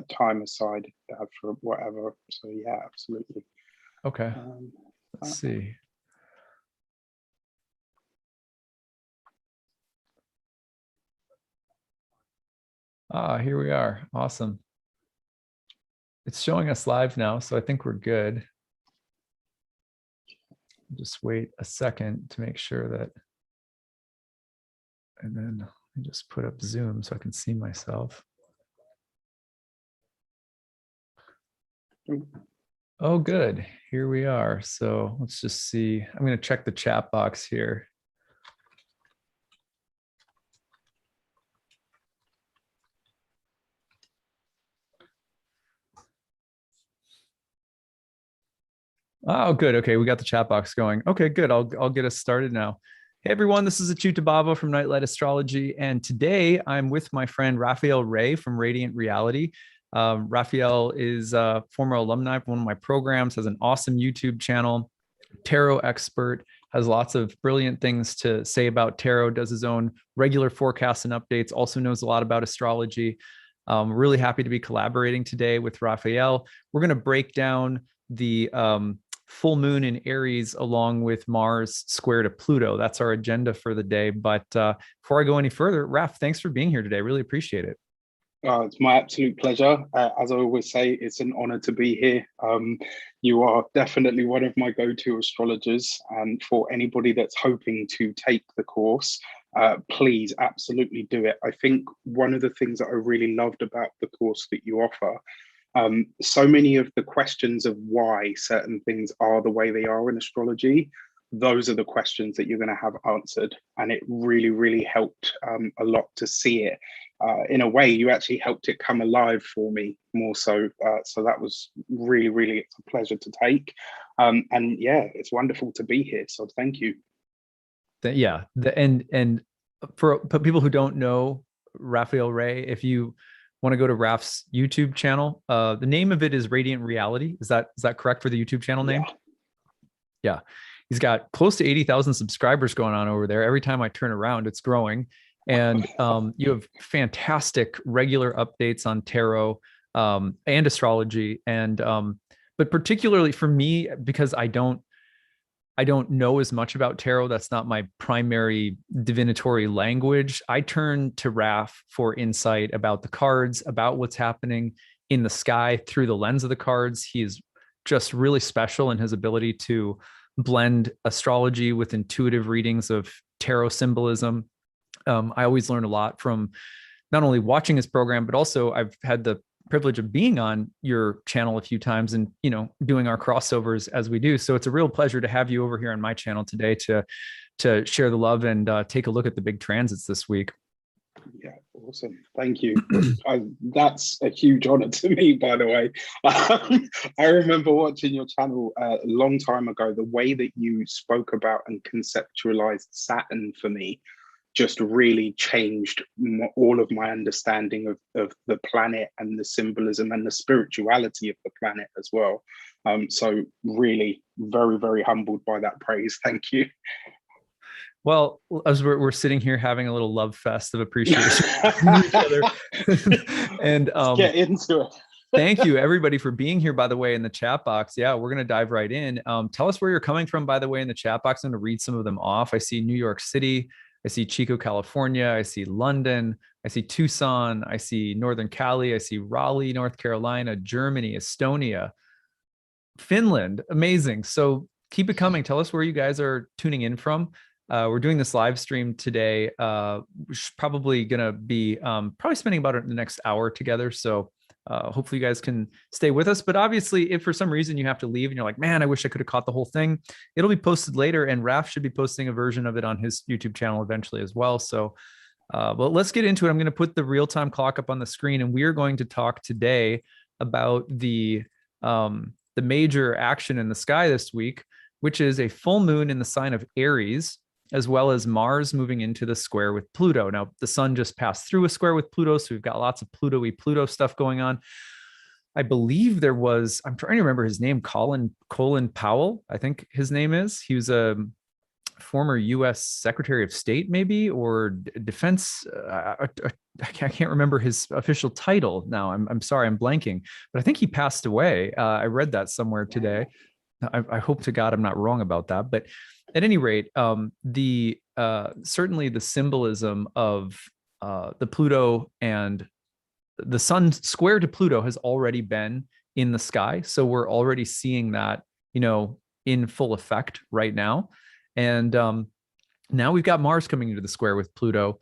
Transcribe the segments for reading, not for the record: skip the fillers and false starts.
time aside for whatever. So yeah, absolutely. Okay. Let's see. Here we are. Awesome. It's showing us live now, so I think we're good. Just wait a second to make sure that, and then let me just put up Zoom so I can see myself. Oh, good. Here we are. So let's just see. I'm going to check the chat box here. Oh, good. Okay, we got the chat box going. Okay, good. I'll get us started now. Hey everyone, this is Achyuta Bhava from Nightlight Astrology, and today I'm with my friend Raphael Rey from Reydiant Reality. Raphael is a former alumni of one of my programs, has an awesome YouTube channel, tarot expert, has lots of brilliant things to say about tarot, does his own regular forecasts and updates, also knows a lot about astrology. Really happy to be collaborating today with Raphael. We're going to break down the full moon in Aries along with Mars square to Pluto. That's our agenda for the day. But before I go any further, Raph, thanks for being here today. Really appreciate it. It's my absolute pleasure. As I always say, it's an honor to be here. You are definitely one of my go-to astrologers. And for anybody that's hoping to take the course, please absolutely do it. I think one of the things that I really loved about the course that you offer, so many of the questions of why certain things are the way they are in astrology, those are the questions that you're going to have answered. And it really, really helped a lot to see it. In a way, you actually helped it come alive for me more so. So that was really, really, it's a pleasure to take. And yeah, it's wonderful to be here. So thank you. Yeah. And for people who don't know Raphael Rey, if you want to go to Raph's YouTube channel, the name of it is Reydiant Reality. Is that correct for the YouTube channel name? Yeah. He's got close to 80,000 subscribers going on over there. Every time I turn around, it's growing. And you have fantastic regular updates on tarot and astrology. And but particularly for me, because I don't know as much about tarot, that's not my primary divinatory language. I turn to Raph for insight about the cards, about what's happening in the sky through the lens of the cards. He is just really special in his ability to blend astrology with intuitive readings of tarot symbolism. I always learn a lot from not only watching his program, but also I've had the privilege of being on your channel a few times and, you know, doing our crossovers as we do. So it's a real pleasure to have you over here on my channel today to share the love and take a look at the big transits this week. Yeah, awesome. Thank you. That's a huge honor to me, by the way. I remember watching your channel a long time ago. The way that you spoke about and conceptualized Saturn for me just really changed all of my understanding of the planet and the symbolism and the spirituality of the planet as well. So really very, very humbled by that praise. Thank you. Well, as we're sitting here having a little love fest of appreciation for each other. And let's get into it. Thank you everybody for being here, by the way, in the chat box. Yeah, we're going to dive right in. Tell us where you're coming from, by the way, in the chat box. I'm going to read some of them off. I see New York City. I see Chico, California. I see London. I see Tucson. I see Northern Cali. I see Raleigh, North Carolina, Germany, Estonia, Finland. Amazing. So keep it coming. Tell us where you guys are tuning in from. We're doing this live stream today. We're probably going to be probably spending about the next hour together. So hopefully you guys can stay with us. But obviously, if for some reason you have to leave and you're like, man, I wish I could have caught the whole thing, it'll be posted later. And Raph should be posting a version of it on his YouTube channel eventually as well. So but let's get into it. I'm going to put the real-time clock up on the screen, and we are going to talk today about the major action in the sky this week, which is a full moon in the sign of Aries, as well as Mars moving into the square with Pluto. Now, the sun just passed through a square with Pluto, so we've got lots of Pluto-y Pluto stuff going on. I believe there was, I'm trying to remember his name, Colin Powell, I think his name is. He was a former U.S. Secretary of State, maybe, or Defense. I can't remember his official title now. I'm sorry, I'm blanking, but I think he passed away. I read that somewhere today. I hope to God I'm not wrong about that. But at any rate, the certainly the symbolism of the Pluto and the sun square to Pluto has already been in the sky. So we're already seeing that, in full effect right now. And now we've got Mars coming into the square with Pluto,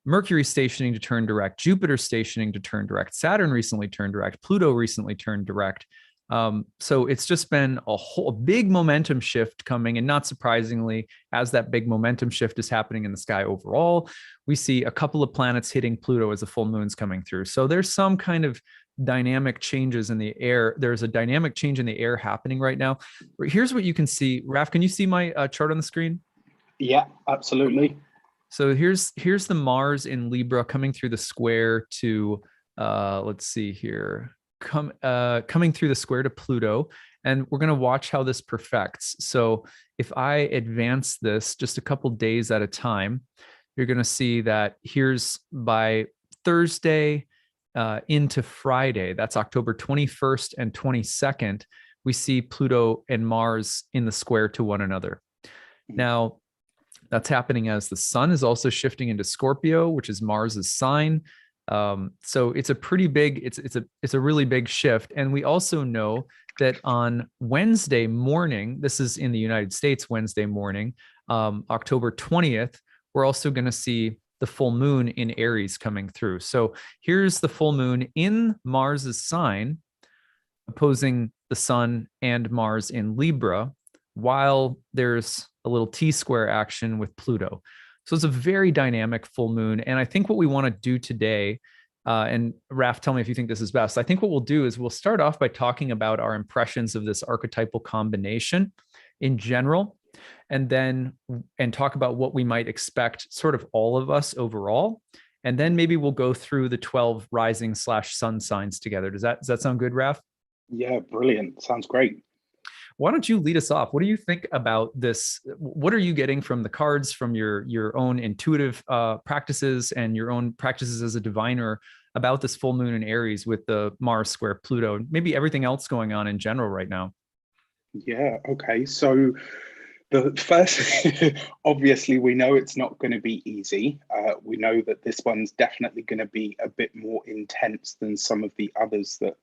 Mercury stationing to turn direct, Jupiter stationing to turn direct, Saturn recently turned direct, Pluto recently turned direct. So it's just been a big momentum shift coming. And not surprisingly, as that big momentum shift is happening in the sky overall, we see a couple of planets hitting Pluto as the full moon's coming through. So there's some kind of dynamic changes in the air. There's a dynamic change in the air happening right now. Here's what you can see. Raf, can you see my chart on the screen? Yeah, absolutely. So here's the Mars in Libra coming through the square to, let's see here, coming through the square to Pluto. And we're going to watch how this perfects. So if I advance this just a couple days at a time, you're going to see that here's by Thursday into Friday, that's October 21st and 22nd, we see Pluto and Mars in the square to one another. Now, that's happening as the sun is also shifting into Scorpio, which is Mars's sign. So it's a pretty big, it's a really big shift. And we also know that on Wednesday morning, this is in the United States, Wednesday morning, October 20th, we're also going to see the full moon in Aries coming through. So here's the full moon in Mars's sign, opposing the sun and Mars in Libra, while there's a little T-square action with Pluto. So it's a very dynamic full moon. And I think what we want to do today, and Raf, tell me if you think this is best. I think what we'll do is we'll start off by talking about our impressions of this archetypal combination in general, and talk about what we might expect, sort of all of us overall. And then maybe we'll go through the 12 rising/sun signs together. Does that sound good, Raf? Yeah, brilliant. Sounds great. Why don't you lead us off? What do you think about this? What are you getting from the cards, from your own intuitive practices and your own practices as a diviner about this full moon in Aries with the Mars square Pluto, maybe everything else going on in general right now? Yeah, okay. So the first, obviously, we know it's not going to be easy. We know that this one's definitely going to be a bit more intense than some of the others that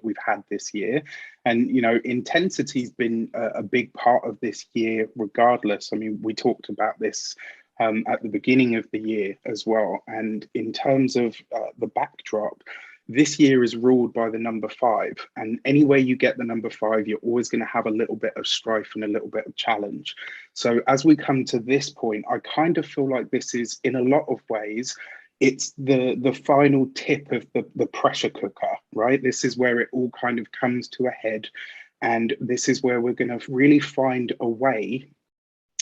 we've had this year. And, intensity's been a big part of this year, regardless. I mean, we talked about this at the beginning of the year as well. And in terms of the backdrop, this year is ruled by the number 5, and anywhere you get the number 5, you're always going to have a little bit of strife and a little bit of challenge. So as we come to this point, I kind of feel like this is, in a lot of ways, it's the final tip of the pressure cooker, right? This is where it all kind of comes to a head, and this is where we're going to really find a way.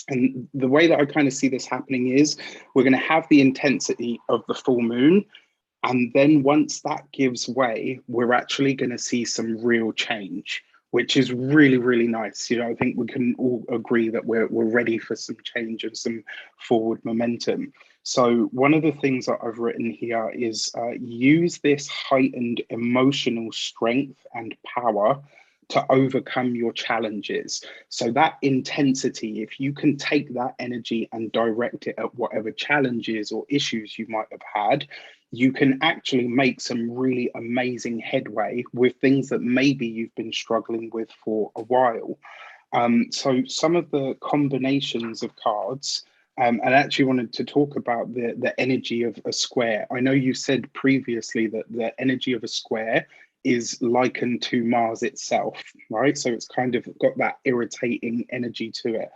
And the way that I kind of see this happening is we're going to have the intensity of the full moon. And then once that gives way, we're actually going to see some real change, which is really, really nice. I think we can all agree that we're ready for some change and some forward momentum. So one of the things that I've written here is use this heightened emotional strength and power to overcome your challenges. So that intensity, if you can take that energy and direct it at whatever challenges or issues you might have had, you can actually make some really amazing headway with things that maybe you've been struggling with for a while. So some of the combinations of cards, and I actually wanted to talk about the energy of a square. I know you said previously that the energy of a square is likened to Mars itself, right? So it's kind of got that irritating energy to it.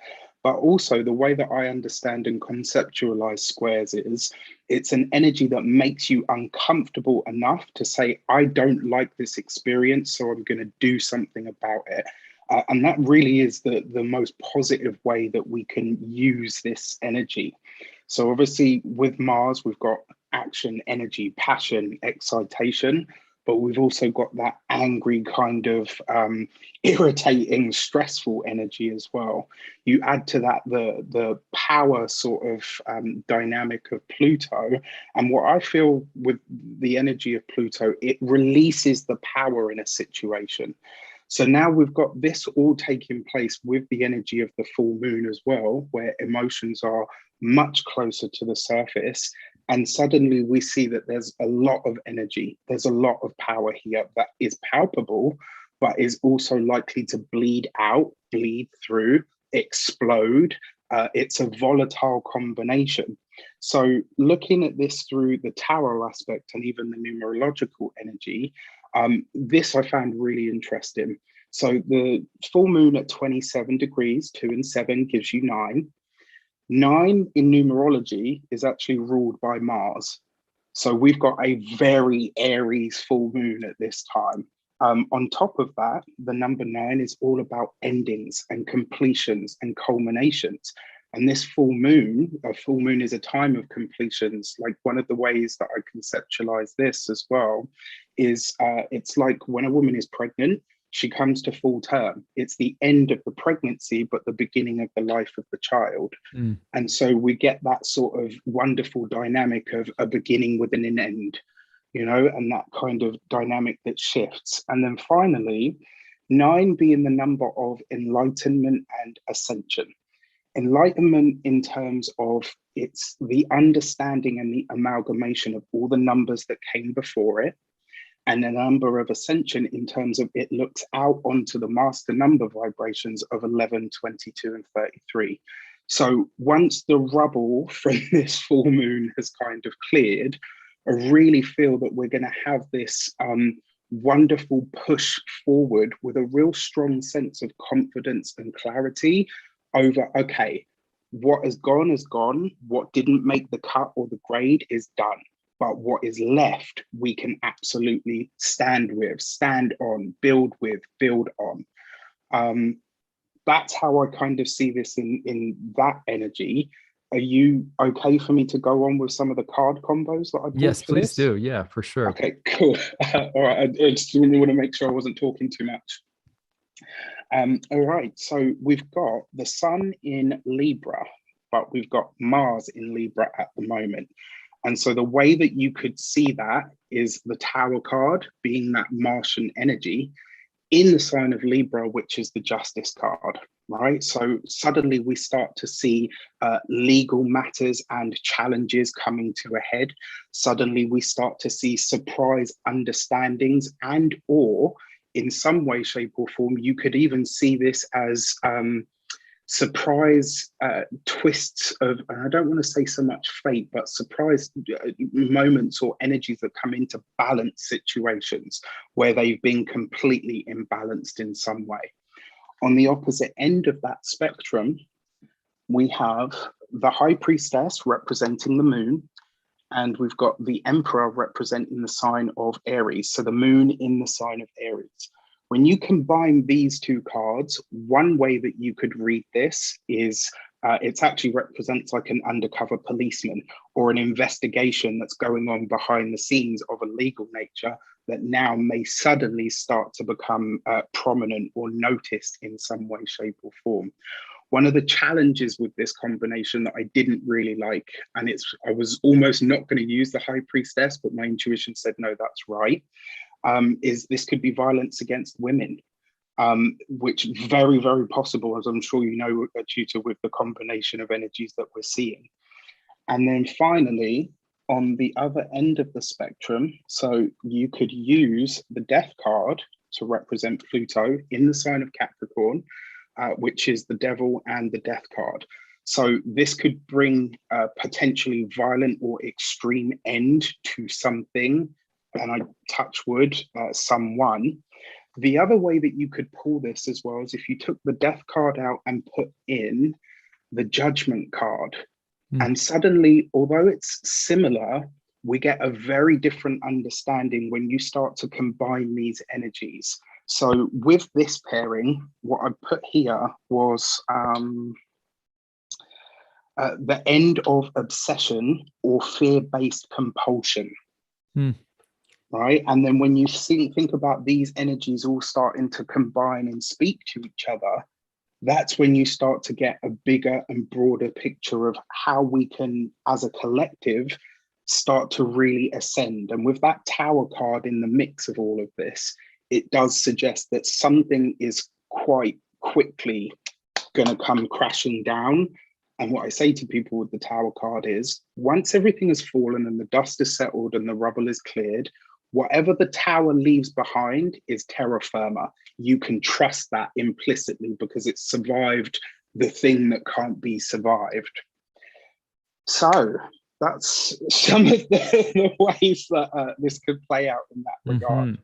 But also the way that I understand and conceptualize squares is it's an energy that makes you uncomfortable enough to say, I don't like this experience, so I'm going to do something about it. And that really is the most positive way that we can use this energy. So obviously with Mars, we've got action, energy, passion, excitation. but we've also got that angry kind of irritating, stressful energy as well. You add to that the power sort of dynamic of Pluto, and what I feel with the energy of Pluto, it releases the power in a situation. So now we've got this all taking place with the energy of the full moon as well, where emotions are much closer to the surface. And suddenly we see that there's a lot of energy, there's a lot of power here that is palpable, but is also likely to bleed out, bleed through, explode. It's a volatile combination. So looking at this through the tarot aspect and even the numerological energy, this I found really interesting. So the full moon at 27 degrees, 2 and 7 gives you 9. 9 in numerology is actually ruled by Mars. So we've got a very Aries full moon at this time. On top of that, the number 9 is all about endings and completions and culminations. And this full moon, a full moon is a time of completions. Like one of the ways that I conceptualize this as well is it's like when a woman is pregnant, she comes to full term. It's the end of the pregnancy, but the beginning of the life of the child. Mm. And so we get that sort of wonderful dynamic of a beginning with an end, you know, and that kind of dynamic that shifts. And then finally, 9 being the number of enlightenment and ascension. Enlightenment in terms of it's the understanding and the amalgamation of all the numbers that came before it, and a number of ascension in terms of it looks out onto the master number vibrations of 11, 22, and 33. So once the rubble from this full moon has kind of cleared, I really feel that we're going to have this wonderful push forward with a real strong sense of confidence and clarity over, okay, what has gone, what didn't make the cut or the grade is done. But what is left, we can absolutely stand with, stand on, build with, build on. That's how I kind of see this in that energy. Are you okay for me to go on with some of the card combos that I pulled? Yes, please do. Yeah, for sure. Okay, cool. All right, I just really want to make sure I wasn't talking too much. All right, so we've got the sun in Libra, but we've got Mars in Libra at the moment. And so the way that you could see that is the Tower card being that Martian energy in the sign of Libra, which is the Justice card, right? So suddenly we start to see legal matters and challenges coming to a head. Suddenly we start to see surprise understandings and or in some way, shape or form, you could even see this as surprise twists of, and I don't want to say so much fate, but surprise moments or energies that come into balance situations where they've been completely imbalanced in some way. On the opposite end of that spectrum, we have the High Priestess representing the moon, and we've got the Emperor representing the sign of Aries. So the moon in the sign of Aries. When you combine these two cards, one way that you could read this is it actually represents like an undercover policeman or an investigation that's going on behind the scenes of a legal nature that now may suddenly start to become prominent or noticed in some way, shape or form. One of the challenges with this combination that I didn't really like, and I was almost not going to use the High Priestess, but my intuition said, no, that's right. Is this could be violence against women, which very, very possible, as I'm sure you know, due to with the combination of energies that we're seeing. And then finally, on the other end of the spectrum, so you could use the Death card to represent Pluto in the sign of Capricorn, which is the Devil and the Death card. So this could bring a potentially violent or extreme end to something, and I touch wood, someone. The other way that you could pull this as well is if you took the Death card out and put in the Judgment card. And suddenly, although it's similar, we get a very different understanding when you start to combine these energies. So with this pairing, what I put here was the end of obsession or fear-based compulsion. right? And then when you think about these energies all starting to combine and speak to each other, that's when you start to get a bigger and broader picture of how we can, as a collective, start to really ascend. And with that Tower card in the mix of all of this, it does suggest that something is quite quickly going to come crashing down. And what I say to people with the Tower card is, once everything has fallen and the dust is settled and the rubble is cleared, whatever the Tower leaves behind is terra firma. You can trust that implicitly because it's survived the thing that can't be survived. So that's some of the ways that this could play out in that regard.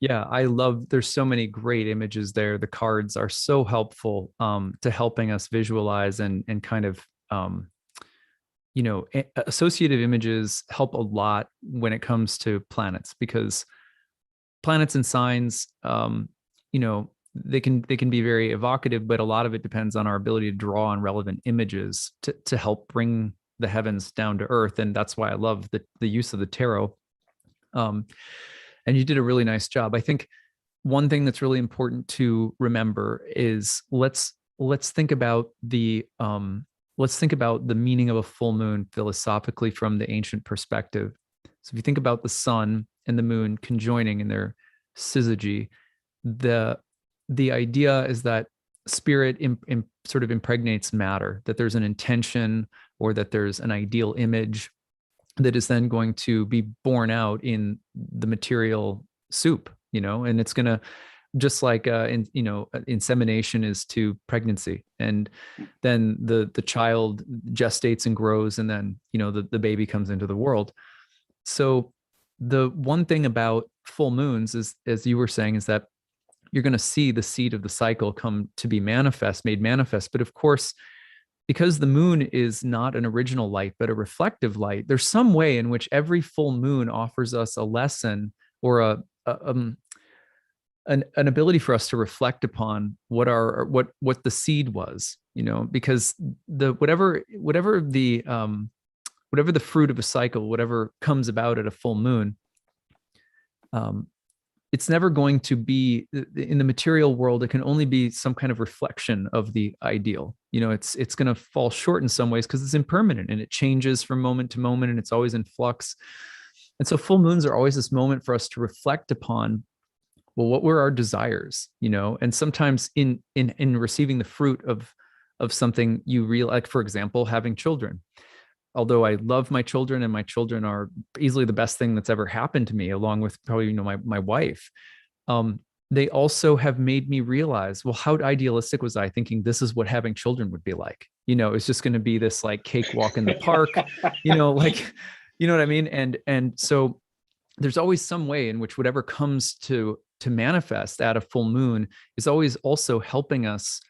Yeah, I love, there's so many great images there. The cards are so helpful to helping us visualize and kind of, you know, associative images help a lot when it comes to planets, because planets and signs, you know, they can be very evocative, but a lot of it depends on our ability to draw on relevant images to help bring the heavens down to earth. And that's why I love the use of the tarot. And you did a really nice job. I think one thing that's really important to remember is let's think about the meaning of a full moon philosophically from the ancient perspective. So if you think about the sun and the moon conjoining in their syzygy, the idea is that spirit sort of impregnates matter, that there's an intention or that there's an ideal image that is then going to be born out in the material soup, you know, and it's going to, just like insemination is to pregnancy, and then the child gestates and grows, and then, you know, the baby comes into the world. So the one thing about full moons is, as you were saying, is that you're going to see the seed of the cycle come to be made manifest. But of course, because the moon is not an original light, but a reflective light, there's some way in which every full moon offers us a lesson or an ability for us to reflect upon what the seed was, you know, because whatever the fruit of a cycle, whatever comes about at a full moon, it's never going to be in the material world. It can only be some kind of reflection of the ideal. You know, it's going to fall short in some ways because it's impermanent and it changes from moment to moment and it's always in flux. And so full moons are always this moment for us to reflect upon, well, what were our desires, you know? And sometimes in receiving the fruit of something, you realize, like, for example, having children. Although I love my children and my children are easily the best thing that's ever happened to me, along with probably, you know, my wife, they also have made me realize, well, how idealistic was I thinking this is what having children would be like? You know, it's just going to be this like cakewalk in the park, you know, like, you know what I mean? And so there's always some way in which whatever comes to manifest at a full moon is always also helping us,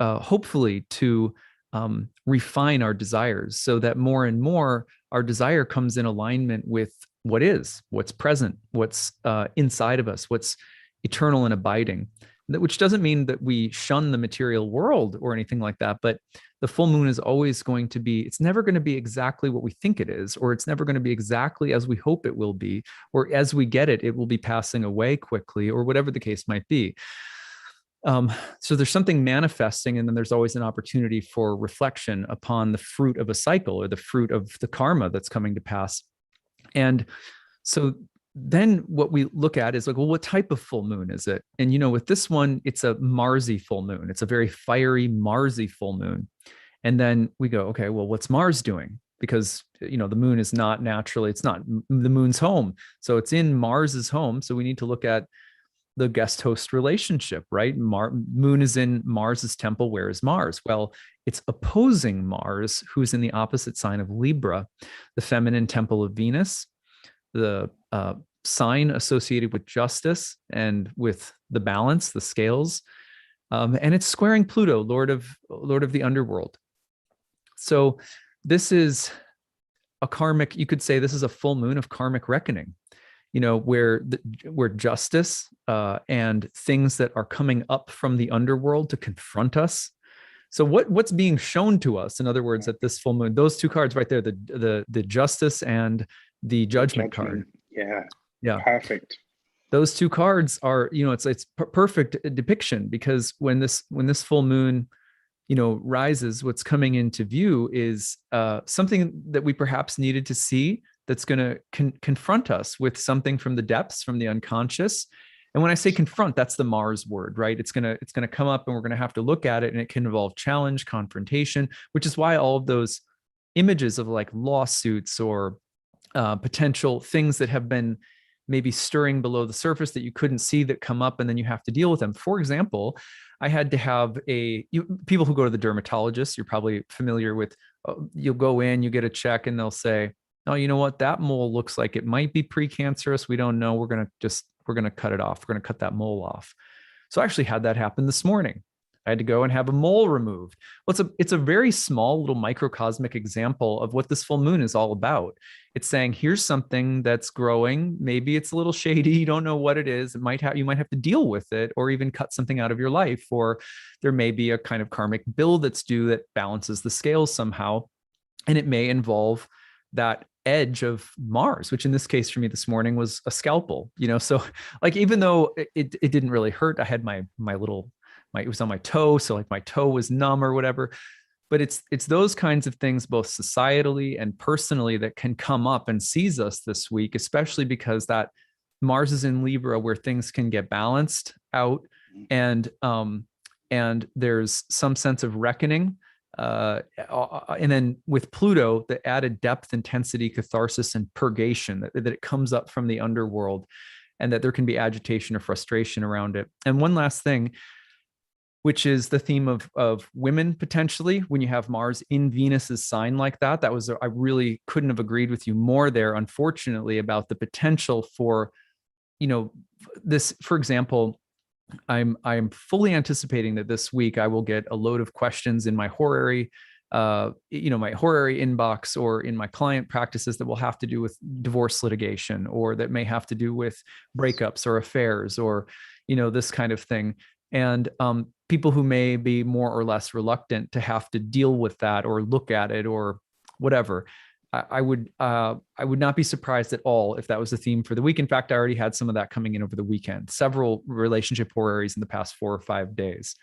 hopefully, to refine our desires, so that more and more our desire comes in alignment with what's present, what's inside of us, what's eternal and abiding. Which doesn't mean that we shun the material world or anything like that, but the full moon is always going to be, it's never going to be exactly what we think it is, or it's never going to be exactly as we hope it will be, or as we get it, it will be passing away quickly, or whatever the case might be. So there's something manifesting, and then there's always an opportunity for reflection upon the fruit of a cycle or the fruit of the karma that's coming to pass. And so then what we look at is like, well, what type of full moon is it? And, you know, with this one, it's a Marsy full moon. It's a very fiery Marsy full moon. And then we go, okay, well, what's Mars doing? Because, you know, the moon is not naturally, it's not the moon's home. So it's in Mars's home. So we need to look at the guest host relationship, right? Moon is in Mars's temple. Where is Mars? Well, it's opposing Mars, who's in the opposite sign of Libra, the feminine temple of Venus, the sign associated with justice and with the balance, the scales, and it's squaring Pluto, Lord of the underworld. So this is a karmic, you could say this is a full moon of karmic reckoning, you know, where justice and things that are coming up from the underworld to confront us. So what's being shown to us, in other words, at this full moon, those two cards right there, the justice and the judgment card. Yeah. Yeah. Perfect. Those two cards are, it's perfect depiction, because when this full moon, rises, what's coming into view is something that we perhaps needed to see, that's going to confront us with something from the depths, from the unconscious. And when I say confront, that's the Mars word, right? It's going to come up, and we're going to have to look at it, and it can involve challenge, confrontation, which is why all of those images of like lawsuits or potential things that have been maybe stirring below the surface that you couldn't see, that come up, and then you have to deal with them. For example, I had to have people who go to the dermatologist, you're probably familiar with, you'll go in, you get a check, and they'll say, oh, you know what, that mole looks like it might be precancerous. We don't know. We're going to cut it off. We're going to cut that mole off. So I actually had that happen this morning. I had to go and have a mole removed. Well, it's a very small little microcosmic example of what this full moon is all about. It's saying, here's something that's growing. Maybe it's a little shady. You don't know what it is. You might have to deal with it, or even cut something out of your life, or there may be a kind of karmic bill that's due that balances the scales somehow. And it may involve that edge of Mars, which in this case for me this morning was a scalpel, so like, even though it didn't really hurt, I had my it was on my toe. So like my toe was numb or whatever, but it's those kinds of things, both societally and personally, that can come up and seize us this week, especially because that Mars is in Libra, where things can get balanced out. And there's some sense of reckoning. And then with Pluto, the added depth, intensity, catharsis, and purgation, that it comes up from the underworld, and that there can be agitation or frustration around it. And one last thing, which is the theme of women potentially, when you have Mars in Venus's sign like that. I really couldn't have agreed with you more there, unfortunately, about the potential for, this, for example, I'm fully anticipating that this week I will get a load of questions in my horary, my horary inbox, or in my client practices, that will have to do with divorce litigation, or that may have to do with breakups or affairs, or, this kind of thing. And people who may be more or less reluctant to have to deal with that, or look at it, or whatever. I would not be surprised at all if that was the theme for the week. In fact, I already had some of that coming in over the weekend, several relationship horaries in the past 4 or 5 days.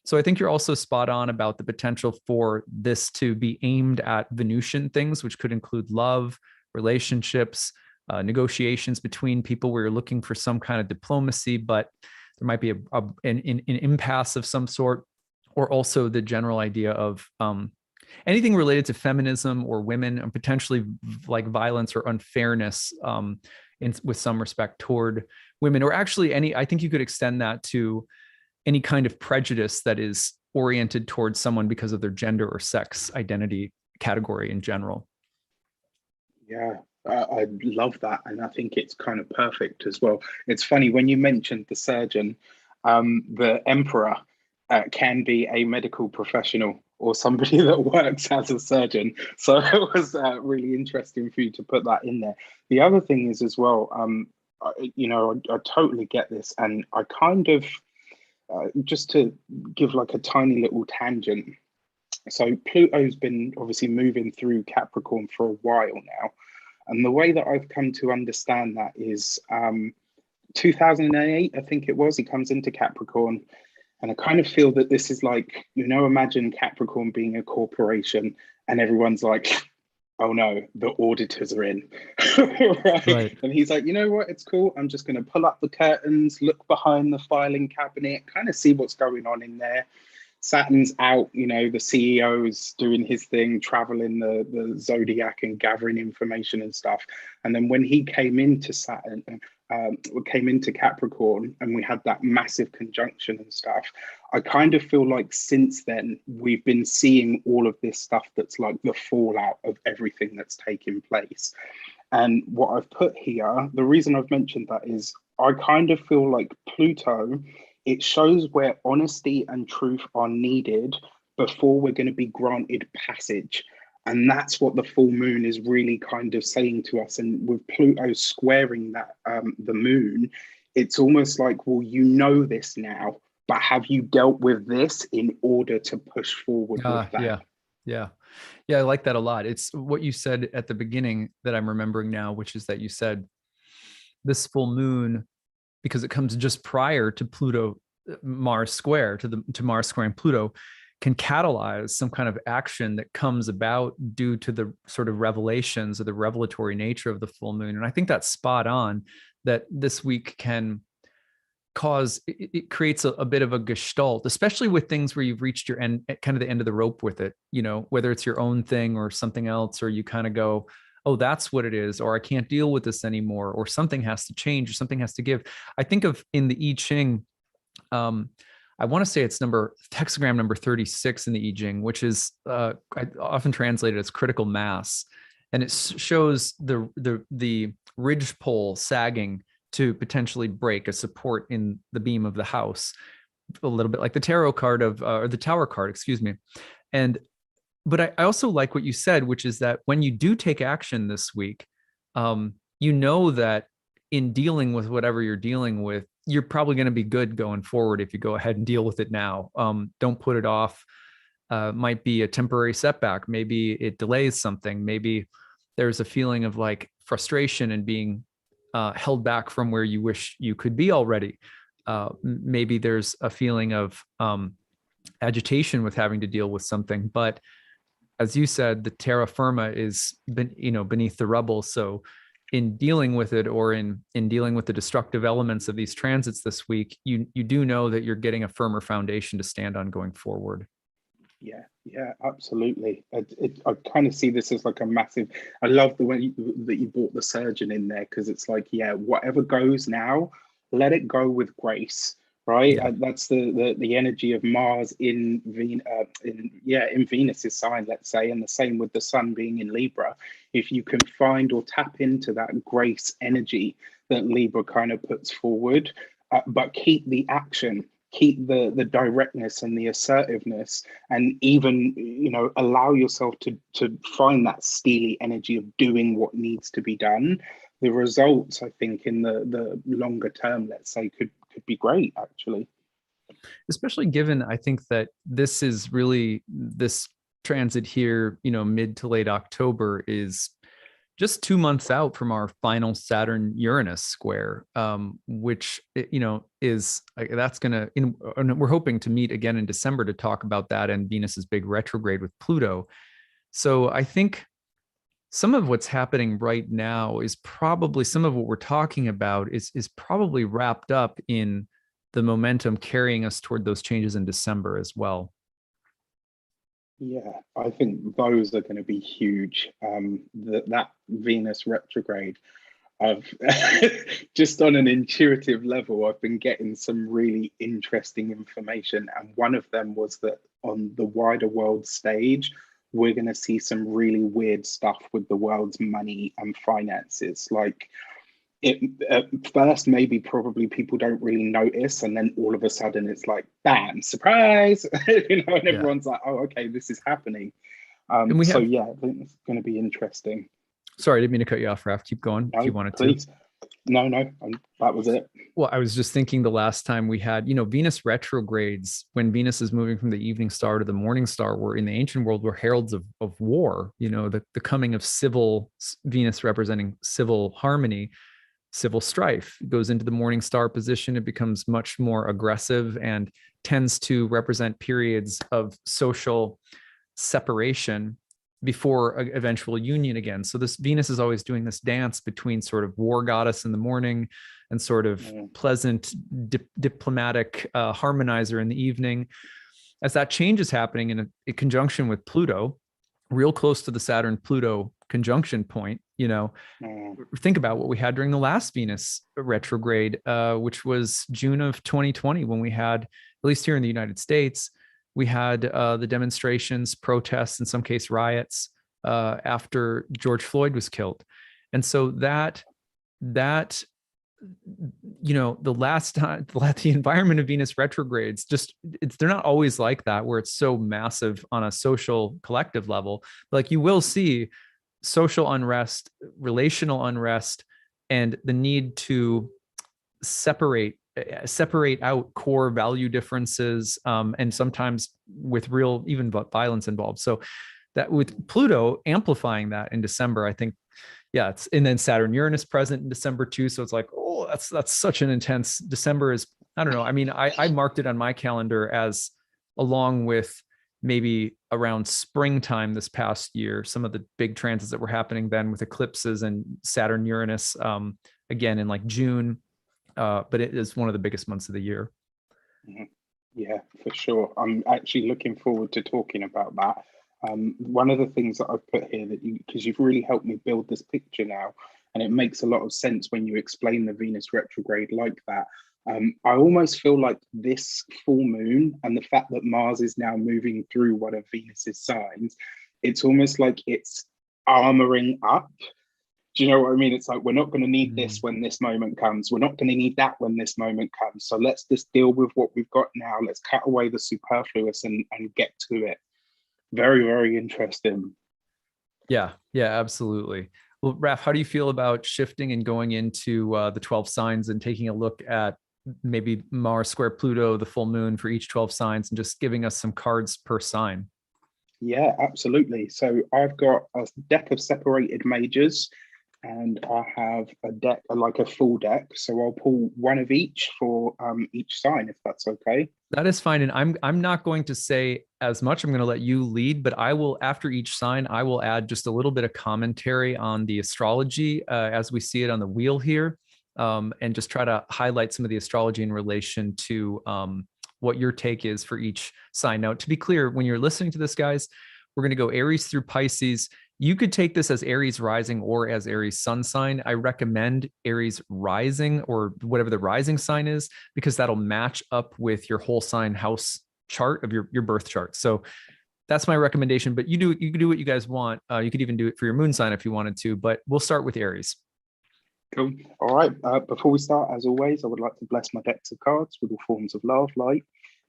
So I think you're also spot on about the potential for this to be aimed at Venusian things, which could include love, relationships, negotiations between people where you're looking for some kind of diplomacy, but there might be an impasse of some sort, or also the general idea of anything related to feminism or women, and potentially like violence or unfairness with some respect toward women, or actually I think you could extend that to any kind of prejudice that is oriented towards someone because of their gender or sex identity category in general. Yeah. I love that, and I think it's kind of perfect as well. It's funny, when you mentioned the surgeon, the emperor can be a medical professional or somebody that works as a surgeon. So it was really interesting for you to put that in there. The other thing is as well, I totally get this, and I kind of, just to give like a tiny little tangent. So Pluto's been obviously moving through Capricorn for a while now. And the way that I've come to understand that is 2008, I think it was, he comes into Capricorn. And I kind of feel that this is like, imagine Capricorn being a corporation, and everyone's like, oh no, the auditors are in. Right. And he's like, you know what, it's cool. I'm just going to pull up the curtains, look behind the filing cabinet, kind of see what's going on in there. Saturn's out, the CEO is doing his thing, traveling the zodiac and gathering information and stuff. And then when he came into Saturn, came into Capricorn, and we had that massive conjunction and stuff, I kind of feel like since then we've been seeing all of this stuff that's like the fallout of everything that's taking place. And what I've put here, the reason I've mentioned that is I kind of feel like Pluto, it shows where honesty and truth are needed before we're going to be granted passage. And that's what the full moon is really kind of saying to us. And with Pluto squaring that the moon, it's almost like, well, this now, but have you dealt with this in order to push forward with that? Yeah. I like that a lot. It's what you said at the beginning that I'm remembering now, which is that you said this full moon, because it comes just prior to Pluto Mars square, to Mars squaring Pluto, can catalyze some kind of action that comes about due to the sort of revelations or the revelatory nature of the full moon. And I think that's spot on, that this week can cause, it creates a bit of a gestalt, especially with things where you've reached your end, kind of the end of the rope with it, you know, whether it's your own thing or something else, or you kind of go, oh, that's what it is, or I can't deal with this anymore, or something has to change, or something has to give. I think of in the I Ching, I want to say it's hexagram number 36 in the I Ching, which is I often translated as critical mass, and it shows the ridge pole sagging to potentially break a support in the beam of the house, a little bit like the tarot card or the tower card, excuse me. But I also like what you said, which is that when you do take action this week, you know that in dealing with whatever you're dealing with, you're probably going to be good going forward if you go ahead and deal with it now. Don't put it off. Might be a temporary setback. Maybe it delays something. Maybe there's a feeling of like frustration and being held back from where you wish you could be already. Maybe there's a feeling of agitation with having to deal with something. But as you said, the terra firma is, beneath the rubble. So in dealing with it, or in dealing with the destructive elements of these transits this week, you do know that you're getting a firmer foundation to stand on going forward. Yeah, absolutely. I kind of see this as like a massive, I love the way that you brought the surgeon in there, because it's like, yeah, whatever goes now, let it go with grace, right? Yeah. That's the energy of Mars in Venus's sign, let's say, and the same with the sun being in Libra. If you can find or tap into that grace energy that Libra kind of puts forward, but keep the action, keep the directness and the assertiveness, and even, allow yourself to find that steely energy of doing what needs to be done. The results, I think, in the longer term, let's say, could be great, actually. Especially given, I think that this is really, this transit here, mid to late October is just 2 months out from our final Saturn Uranus square, which, is that's going to, and we're hoping to meet again in December to talk about that and Venus's big retrograde with Pluto. So I think some of what's happening right now is probably, some of what we're talking about is probably wrapped up in the momentum carrying us toward those changes in December as well. Yeah, I think those are going to be huge. That Venus retrograde, I've just on an intuitive level, I've been getting some really interesting information. And one of them was that on the wider world stage, we're going to see some really weird stuff with the world's money and finances. Like, it at first, probably people don't really notice, and then all of a sudden it's like, bam, surprise, and everyone's like, oh, okay, this is happening. I think it's going to be interesting. Sorry, I didn't mean to cut you off, Raph. Keep going if you wanted please. to. No, that was it. Well, I was just thinking the last time we had, Venus retrogrades, when Venus is moving from the evening star to the morning star, were in the ancient world were heralds of war, the coming of civil, Venus representing civil harmony, civil strife. It goes into the morning star position. It becomes much more aggressive and tends to represent periods of social separation before an eventual union again. So this Venus is always doing this dance between sort of war goddess in the morning and sort of pleasant diplomatic harmonizer in the evening. As that change is happening in a conjunction with Pluto, real close to the Saturn-Pluto conjunction point, think about what we had during the last Venus retrograde, which was June of 2020, when we had, at least here in the United States, we had the demonstrations, protests, in some case riots, after George Floyd was killed. And so the last time, the environment of Venus retrogrades, they're not always like that, where it's so massive on a social collective level. Like, you will see social unrest, relational unrest, and the need to separate out core value differences, and sometimes with real, even violence involved. So that with Pluto amplifying that in December, I think Yeah, it's, and then Saturn Uranus present in December too. So it's like, oh, that's such an intense. December is, I don't know. I mean, I marked it on my calendar as, along with maybe around springtime this past year, some of the big transits that were happening then with eclipses and Saturn Uranus, again in like June. But it is one of the biggest months of the year. Yeah, for sure. I'm actually looking forward to talking about that. One of the things that I've put here, that because you've really helped me build this picture now, and it makes a lot of sense when you explain the Venus retrograde like that. I almost feel like this full moon and the fact that Mars is now moving through one of Venus's signs, it's almost like it's armoring up. Do you know what I mean? It's like, we're not going to need this when this moment comes. We're not going to need that when this moment comes. So let's just deal with what we've got now. Let's cut away the superfluous and get to it. Very, very interesting. Yeah, absolutely. Well, Raph, how do you feel about shifting and going into the 12 signs and taking a look at maybe Mars square Pluto, the full moon for each 12 signs, and just giving us some cards per sign? Yeah, absolutely. So I've got a deck of separated majors, and I have a deck, like a full deck. So I'll pull one of each for each sign, if that's okay. That is fine. And I'm not going to say as much. I'm going to let you lead, but I will, after each sign, I will add just a little bit of commentary on the astrology as we see it on the wheel here, and just try to highlight some of the astrology in relation to what your take is for each sign. Now, to be clear, when you're listening to this, guys, we're going to go Aries through Pisces. You could take this as Aries rising or as Aries sun sign. I recommend Aries rising, or whatever the rising sign is, because that'll match up with your whole sign house chart of your birth chart. So that's my recommendation, but you can do what you guys want. You could even do it for your moon sign if you wanted to, but we'll start with Aries. Cool. All right. Before we start, as always, I would like to bless my decks of cards with all forms of love, light,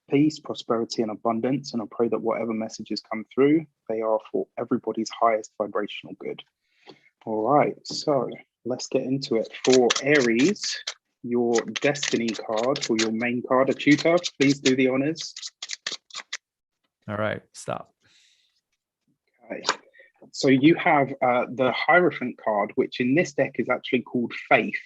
peace, prosperity, and abundance. And I pray that whatever messages come through, they are for everybody's highest vibrational good. All right. So let's get into it. For Aries, your destiny card, or your main card, a tutor, please do the honors. All right. Stop. Okay. So you have the Hierophant card, which in this deck is actually called Faith.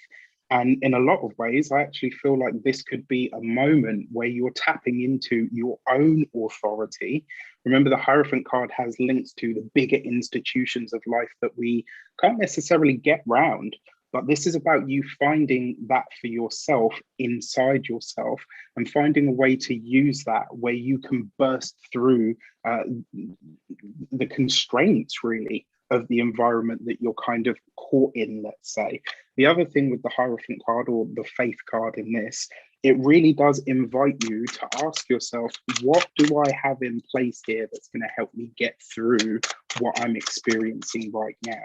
And in a lot of ways, I actually feel like this could be a moment where you're tapping into your own authority. Remember, the Hierophant card has links to the bigger institutions of life that we can't necessarily get round. But this is about you finding that for yourself, inside yourself, and finding a way to use that where you can burst through the constraints, really, of the environment that you're kind of caught in, let's say. The other thing with the Hierophant card, or the Faith card in this, it really does invite you to ask yourself, what do I have in place here that's going to help me get through what I'm experiencing right now?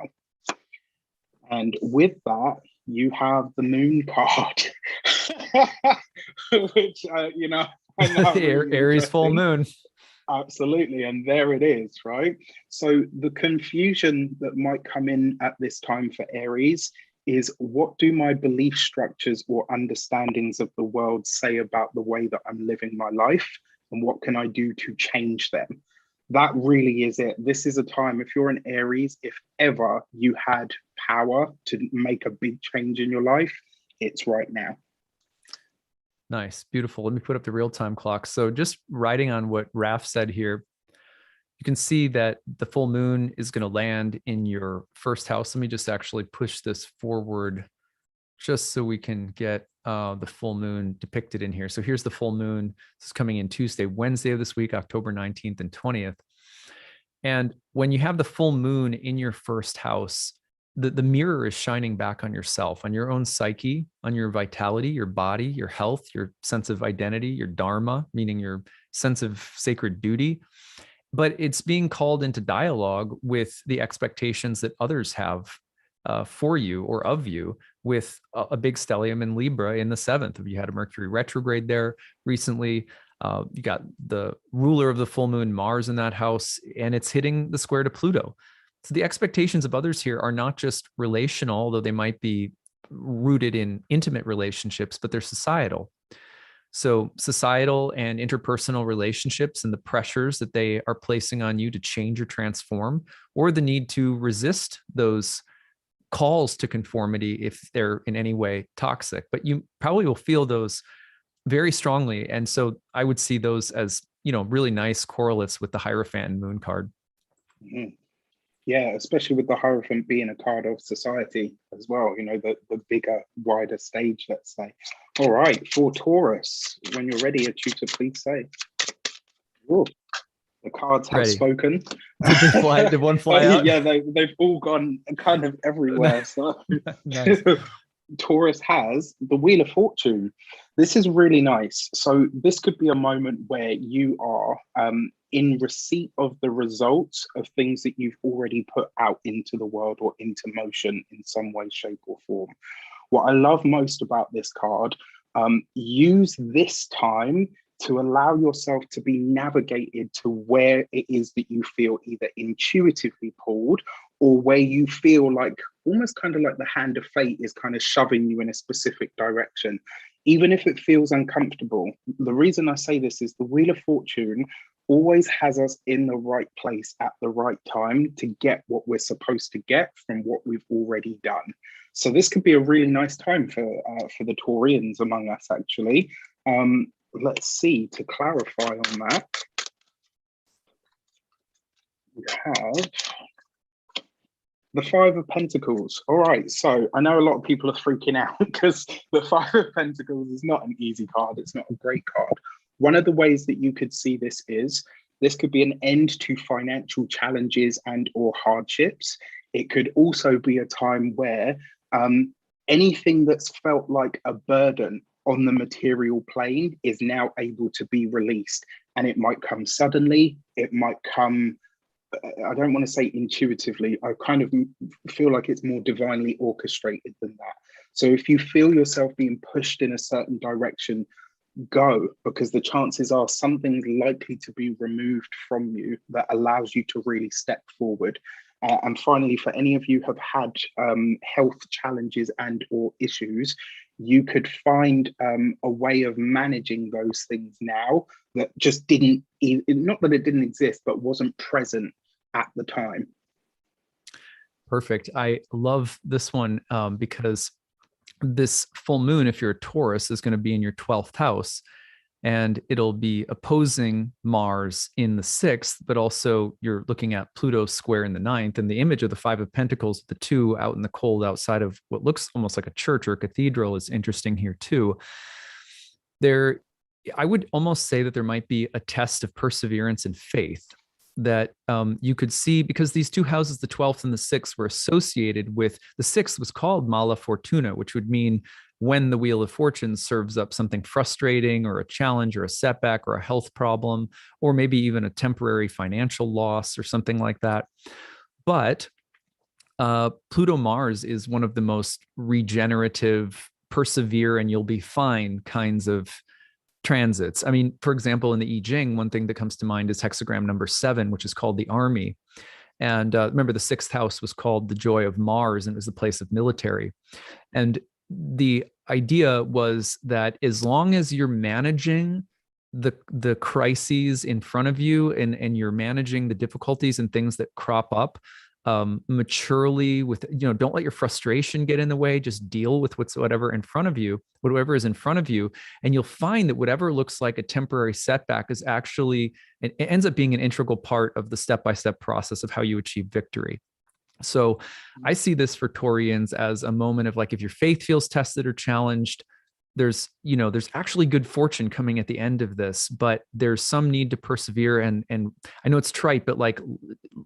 And with that, you have the Moon card, which, you know, really Aries full moon. Absolutely. And there it is, right? So the confusion that might come in at this time for Aries is, what do my belief structures or understandings of the world say about the way that I'm living my life? And what can I do to change them? That really is it. This is a time, if you're an Aries, if ever you had power to make a big change in your life, it's right now. Nice. Beautiful. Let me put up the real-time clock. So just writing on what Raph said here, you can see that the full moon is going to land in your first house. Let me just actually push this forward just so we can get the full moon depicted in here. So here's the full moon. This is coming in Tuesday, Wednesday of this week, October 19th and 20th. And when you have the full moon in your first house, the mirror is shining back on yourself, on your own psyche, on your vitality, your body, your health, your sense of identity, your dharma, meaning your sense of sacred duty. But it's being called into dialogue with the expectations that others have for you or of you, with a big stellium in Libra in the 7th. You had a Mercury retrograde there recently. You got the ruler of the full moon, Mars, in that house, and it's hitting the square to Pluto. So the expectations of others here are not just relational, although they might be rooted in intimate relationships, but they're societal. So societal and interpersonal relationships and the pressures that they are placing on you to change or transform, or the need to resist those calls to conformity if they're in any way toxic, but you probably will feel those very strongly. And so I would see those as, really nice correlates with the Hierophant moon card. Mm-hmm. Yeah, especially with the Hierophant being a card of society as well, the bigger, wider stage, let's say. All right, for Taurus, when you're ready, a tutor, please say. Ooh, the cards have spoken. Did they fly? Did one fly out? Yeah, they've all gone kind of everywhere. So nice. Taurus has the Wheel of Fortune. This is really nice. So this could be a moment where you are in receipt of the results of things that you've already put out into the world or into motion in some way, shape, or form. What I love most about this card, use this time to allow yourself to be navigated to where it is that you feel either intuitively pulled or where you feel like almost kind of like the hand of fate is kind of shoving you in a specific direction, even if it feels uncomfortable. The reason I say this is the Wheel of Fortune always has us in the right place at the right time to get what we're supposed to get from what we've already done. So this could be a really nice time for the Taurians among us, actually. Let's see, to clarify on that, we have the Five of Pentacles. All right, so I know a lot of people are freaking out because the Five of Pentacles is not an easy card. It's not a great card. One of the ways that you could see this is, this could be an end to financial challenges and or hardships. It could also be a time where anything that's felt like a burden on the material plane is now able to be released. And it might come suddenly, it might come, I don't want to say intuitively, I kind of feel like it's more divinely orchestrated than that. So if you feel yourself being pushed in a certain direction, go, because the chances are something's likely to be removed from you that allows you to really step forward. And finally, for any of you who have had health challenges and or issues, you could find a way of managing those things now that just didn't, not that it didn't exist, but wasn't present at the time. Perfect. I love this one because this full moon, if you're a Taurus, is going to be in your 12th house. And it'll be opposing Mars in the 6th, but also you're looking at Pluto square in the 9th. And the image of the Five of Pentacles, the two out in the cold outside of what looks almost like a church or a cathedral, is interesting here too. There, I would almost say that there might be a test of perseverance and faith that you could see, because these two houses, the 12th and the 6th, were associated with, the 6th was called Mala Fortuna, which would mean when the Wheel of Fortune serves up something frustrating or a challenge or a setback or a health problem, or maybe even a temporary financial loss or something like that. But Pluto Mars is one of the most regenerative, persevere and you'll be fine kinds of transits. I mean, for example, in the I Ching, one thing that comes to mind is hexagram number 7, which is called the army. And remember, the 6th house was called the joy of Mars, and it was the place of military. And the idea was that as long as you're managing the crises in front of you and you're managing the difficulties and things that crop up maturely with, don't let your frustration get in the way, just deal with whatever in front of you, whatever is in front of you. And you'll find that whatever looks like a temporary setback is actually, it ends up being an integral part of the step-by-step process of how you achieve victory. So I see this for Taurians as a moment of like, if your faith feels tested or challenged, there's actually good fortune coming at the end of this, but there's some need to persevere. And I know it's trite, but like,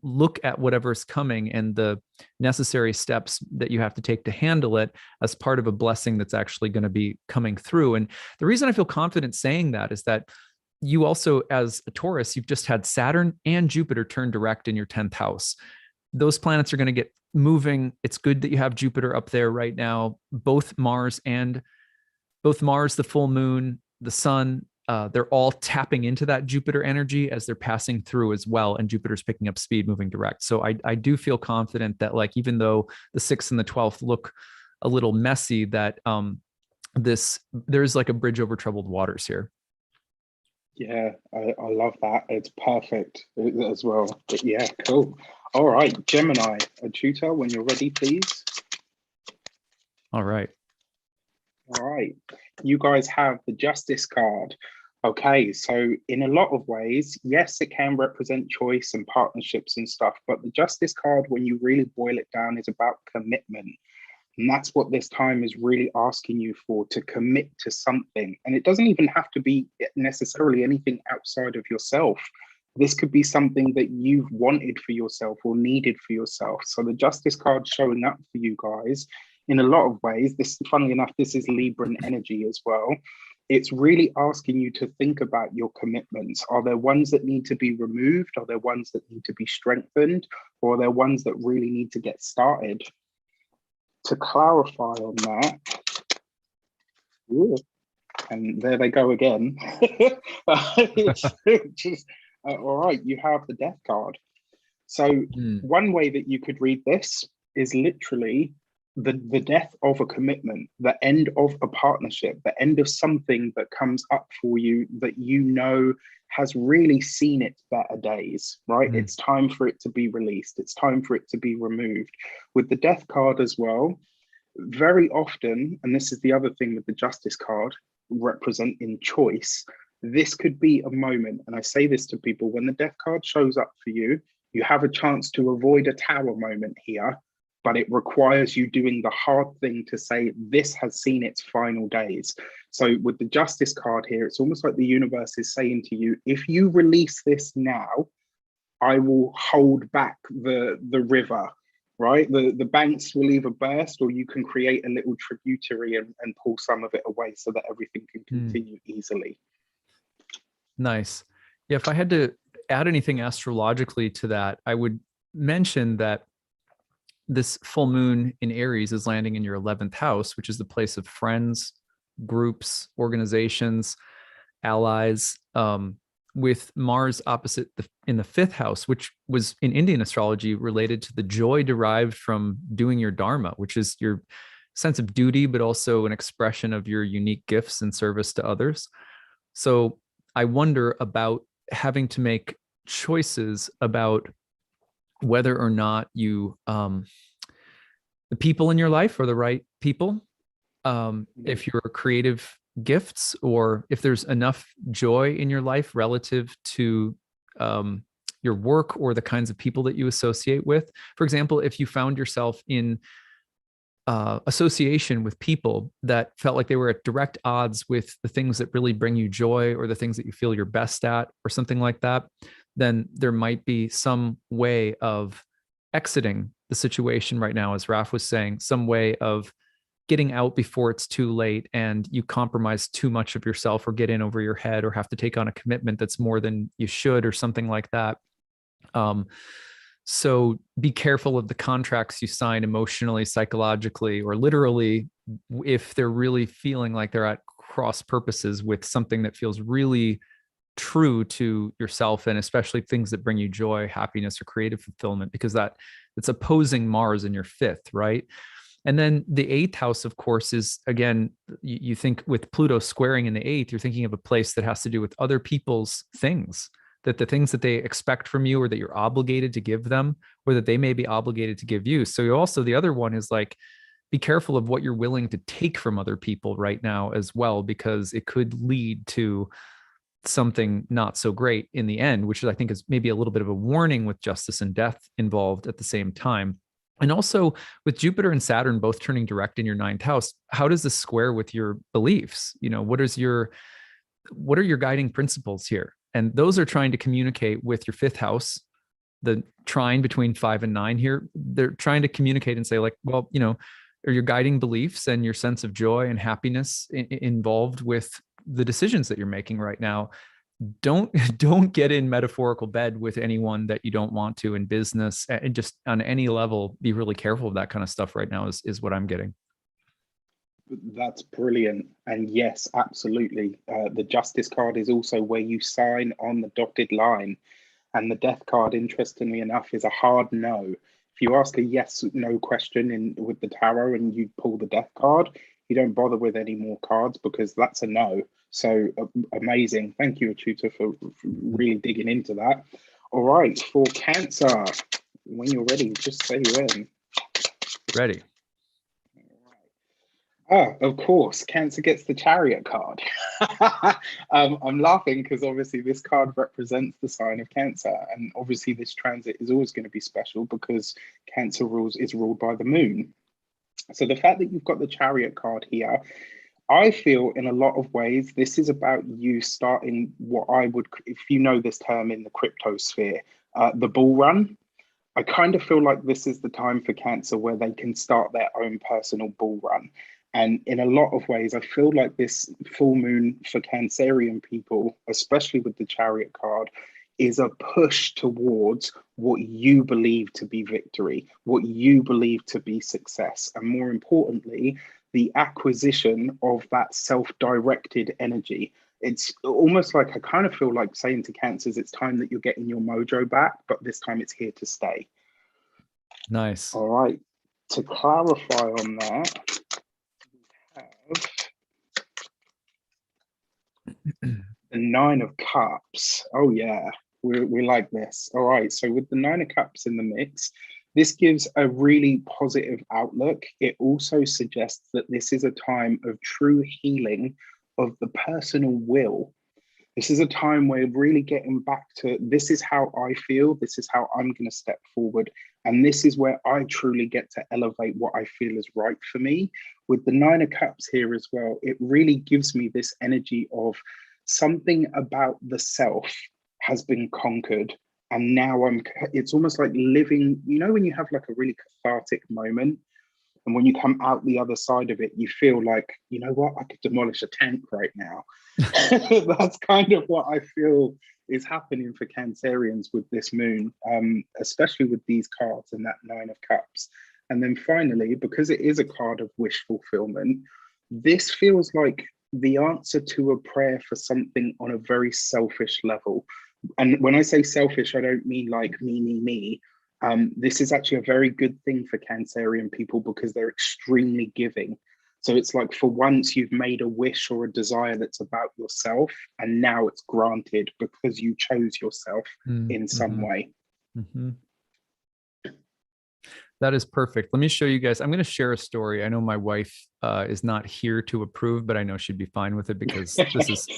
look at whatever's coming and the necessary steps that you have to take to handle it as part of a blessing that's actually going to be coming through. And the reason I feel confident saying that is that you also, as a Taurus, you've just had Saturn and Jupiter turn direct in your 10th house. Those planets are going to get moving. It's good that you have Jupiter up there right now. Both Mars, the full moon, the sun, they're all tapping into that Jupiter energy as they're passing through as well. And Jupiter's picking up speed, moving direct. So I do feel confident that, like, even though the 6th and the 12th look a little messy, that there's like a bridge over troubled waters here. Yeah, I love that. It's perfect as well. But yeah, cool. All right, Gemini, a tutor, when you're ready, please. All right. All right. You guys have the Justice card. Okay, so in a lot of ways, yes, it can represent choice and partnerships and stuff, but the Justice card, when you really boil it down, is about commitment. And that's what this time is really asking you for, to commit to something. And it doesn't even have to be necessarily anything outside of yourself. This could be something that you've wanted for yourself or needed for yourself. So the Justice card showing up for you guys in a lot of ways. This, funnily enough, this is Libran energy as well. It's really asking you to think about your commitments. Are there ones that need to be removed? Are there ones that need to be strengthened? Or are there ones that really need to get started? To clarify on that, and there they go again. All right, you have the Death card. So one way that you could read this is literally the death of a commitment, the end of a partnership, the end of something that comes up for you that you know has really seen its better days, right? It's time for it to be released. It's time for it to be removed. With the Death card as well, very often, and this is the other thing with the Justice card representing choice, this could be a moment, and I say this to people, when the Death card shows up for you, you have a chance to avoid a Tower moment here, but it requires you doing the hard thing to say, this has seen its final days. So with the Justice card here, it's almost like the universe is saying to you, if you release this now, I will hold back the river, right? The banks will either burst, or you can create a little tributary and pull some of it away so that everything can continue easily. Nice. Yeah, if I had to add anything astrologically to that, I would mention that this full moon in Aries is landing in your 11th house, which is the place of friends, groups, organizations, allies, with Mars opposite in the 5th house, which was in Indian astrology related to the joy derived from doing your dharma, which is your sense of duty, but also an expression of your unique gifts and service to others. So I wonder about having to make choices about whether or not you, the people in your life are the right people. If you're creative gifts, or if there's enough joy in your life relative to your work or the kinds of people that you associate with. For example, if you found yourself in association with people that felt like they were at direct odds with the things that really bring you joy, or the things that you feel you're best at, or something like that, then there might be some way of exiting the situation right now, as Raph was saying, some way of getting out before it's too late and you compromise too much of yourself, or get in over your head, or have to take on a commitment that's more than you should, or something like that. So be careful of the contracts you sign emotionally, psychologically, or literally, if they're really feeling like they're at cross purposes with something that feels really true to yourself, and especially things that bring you joy, happiness, or creative fulfillment, because that it's opposing Mars in your 5th, right? And then the 8th house, of course, is, again, you think with Pluto squaring in the 8th, you're thinking of a place that has to do with other people's things, that the things that they expect from you, or that you're obligated to give them, or that they may be obligated to give you. So you also, the other one is like, be careful of what you're willing to take from other people right now as well, because it could lead to something not so great in the end, which I think is maybe a little bit of a warning with justice and death involved at the same time. And also with Jupiter and Saturn both turning direct in your 9th house, how does this square with your beliefs? You know, what are your guiding principles here? And those are trying to communicate with your 5th house, the trine between 5 and 9 here. They're trying to communicate and say, like, well, you know, are your guiding beliefs and your sense of joy and happiness involved with the decisions that you're making right now? Don't get in metaphorical bed with anyone that you don't want to in business, and just on any level, be really careful of that kind of stuff right now is what I'm getting. That's brilliant. And yes, absolutely. The Justice card is also where you sign on the dotted line. And the Death card, interestingly enough, is a hard no. If you ask a yes, no question with the tarot and you pull the Death card, you don't bother with any more cards, because that's a no. So amazing. Thank you, Tutor, for really digging into that. All right, for Cancer, when you're ready, just say when. Ready. All right. Oh, of course, Cancer gets the Chariot card. I'm laughing because obviously this card represents the sign of Cancer, and obviously this transit is always going to be special because Cancer rules is ruled by the moon. So the fact that you've got the Chariot card here, I feel in a lot of ways this is about you starting what I would, if you know this term in the crypto sphere, the bull run. I kind of feel like this is the time for Cancer where they can start their own personal bull run. And in a lot of ways, I feel like this full moon for Cancerian people, especially with the Chariot card, is a push towards what you believe to be victory, what you believe to be success, and more importantly, the acquisition of that self-directed energy. It's almost like I kind of feel like saying to Cancers, it's time that you're getting your mojo back, but this time it's here to stay. Nice. All right. To clarify on that, we have the Nine of Cups. Oh, yeah. We like this. All right. So with the Nine of Cups in the mix, this gives a really positive outlook. It also suggests that this is a time of true healing of the personal will. This is a time where really getting back to this is how I feel, this is how I'm going to step forward. And this is where I truly get to elevate what I feel is right for me. With the Nine of Cups here as well, it really gives me this energy of something about the self has been conquered. And now it's almost like living, you know, when you have like a really cathartic moment, and when you come out the other side of it, you feel like, you know what, I could demolish a tank right now. That's kind of what I feel is happening for Cancerians with this moon, especially with these cards and that Nine of Cups. And then finally, because it is a card of wish fulfillment, this feels like the answer to a prayer for something on a very selfish level. And when I say selfish, I don't mean like me. This is actually a very good thing for Cancerian people because they're extremely giving. So it's like for once you've made a wish or a desire that's about yourself, and now it's granted because you chose yourself in some way. That is perfect. Let me show you guys. I'm going to share a story. I know my wife is not here to approve, but I know she'd be fine with it because this is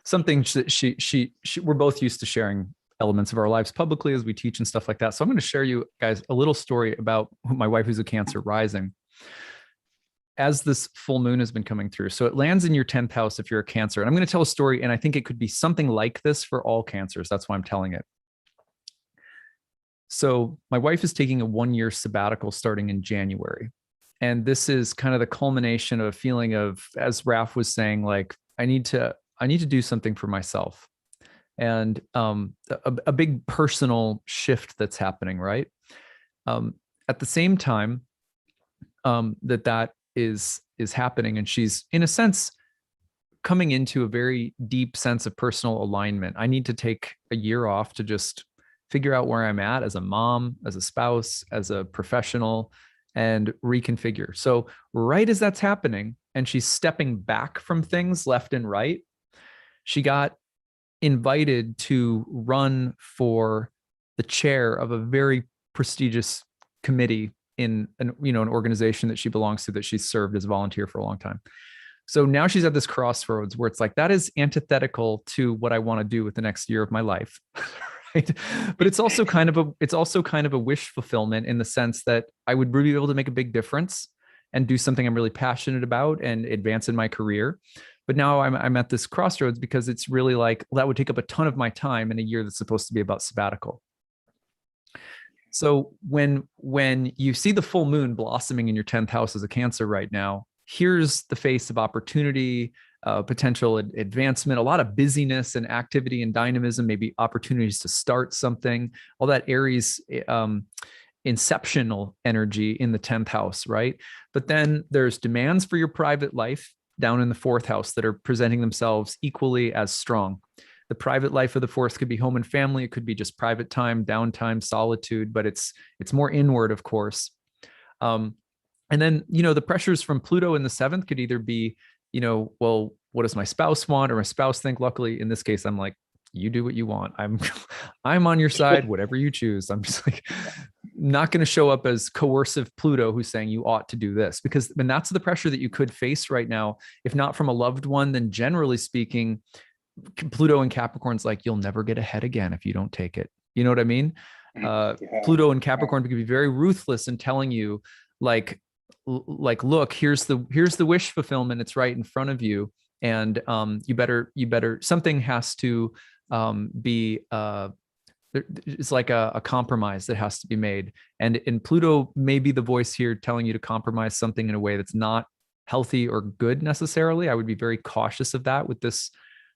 something that she we're both used to sharing elements of our lives publicly as we teach and stuff like that. So I'm going to share you guys a little story about my wife, who's a Cancer rising, as this full moon has been coming through. So it lands in your 10th house if you're a Cancer. And I'm going to tell a story, and I think it could be something like this for all Cancers. That's why I'm telling it. So my wife is taking a 1-year sabbatical starting in January. And this is kind of the culmination of a feeling of, as Raph was saying, like, I need to do something for myself. And a big personal shift that's happening, right? At the same time that is happening, and she's in a sense coming into a very deep sense of personal alignment. I need to take a year off to just figure out where I'm at as a mom, as a spouse, as a professional, and reconfigure. So right as that's happening, and she's stepping back from things left and right, she got invited to run for the chair of a very prestigious committee in an organization that she belongs to, that she's served as a volunteer for a long time. So now she's at this crossroads where it's like, that is antithetical to what I want to do with the next year of my life. Right? But it's also kind of a wish fulfillment in the sense that I would really be able to make a big difference and do something I'm really passionate about and advance in my career. But now I'm at this crossroads because it's really like, that would take up a ton of my time in a year that's supposed to be about sabbatical. So when you see the full moon blossoming in your 10th house as a Cancer right now, here's the face of opportunity, potential advancement, a lot of busyness and activity and dynamism, maybe opportunities to start something, all that Aries inceptional energy in the 10th house, right? But then there's demands for your private life down in the 4th house that are presenting themselves equally as strong. The private life of the 4th could be home and family. It could be just private time, downtime, solitude, but it's more inward, of course. And then, the pressures from Pluto in the 7th could either be, well, what does my spouse want or my spouse think? Luckily, in this case, I'm like, you do what you want. I'm on your side, whatever you choose. I'm just like, not going to show up as coercive Pluto who's saying you ought to do this, because and that's the pressure that you could face right now, if not from a loved one, then generally speaking, Pluto and Capricorn's like, you'll never get ahead again if you don't take it. You know what I mean? Yeah. Pluto and Capricorn can be very ruthless in telling you, like, look, here's the wish fulfillment. It's right in front of you, and you better something has to be it's like a compromise that has to be made, and Pluto may be the voice here telling you to compromise something in a way that's not healthy or good necessarily. I would be very cautious of that with this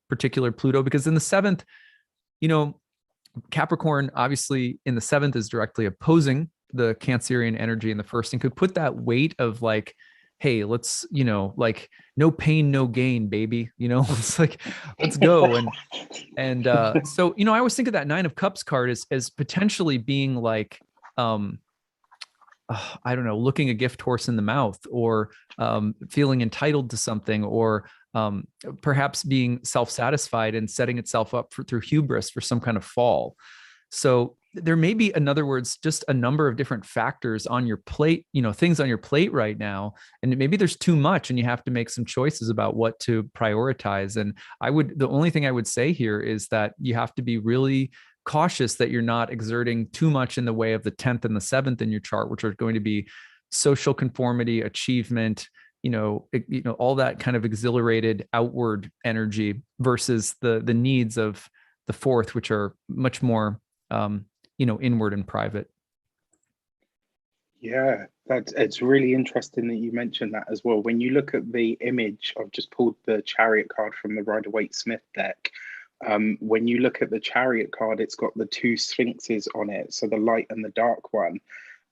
particular Pluto, because in the seventh, you know, Capricorn obviously in the seventh is directly opposing the Cancerian energy in the first, and could put that weight of like, hey, let's, you know, like no pain, no gain, baby. You know, it's like, let's go. And so, you know, I always think of that Nine of Cups card as potentially being like, I don't know, looking a gift horse in the mouth, or feeling entitled to something, or perhaps being self-satisfied and setting itself up through hubris for some kind of fall. So there may be, in other words, just a number of different factors on your plate, you know, things on your plate right now. And maybe there's too much and you have to make some choices about what to prioritize. And the only thing I would say here is that you have to be really cautious that you're not exerting too much in the way of the 10th and the 7th in your chart, which are going to be social conformity, achievement, all that kind of exhilarated outward energy, versus the needs of the 4th, which are much more, inward and private. Yeah, it's really interesting that you mentioned that as well. When you look at the image, I've just pulled the Chariot card from the Rider-Waite-Smith deck. When you look at the Chariot card, it's got the two sphinxes on it, so the light and the dark one.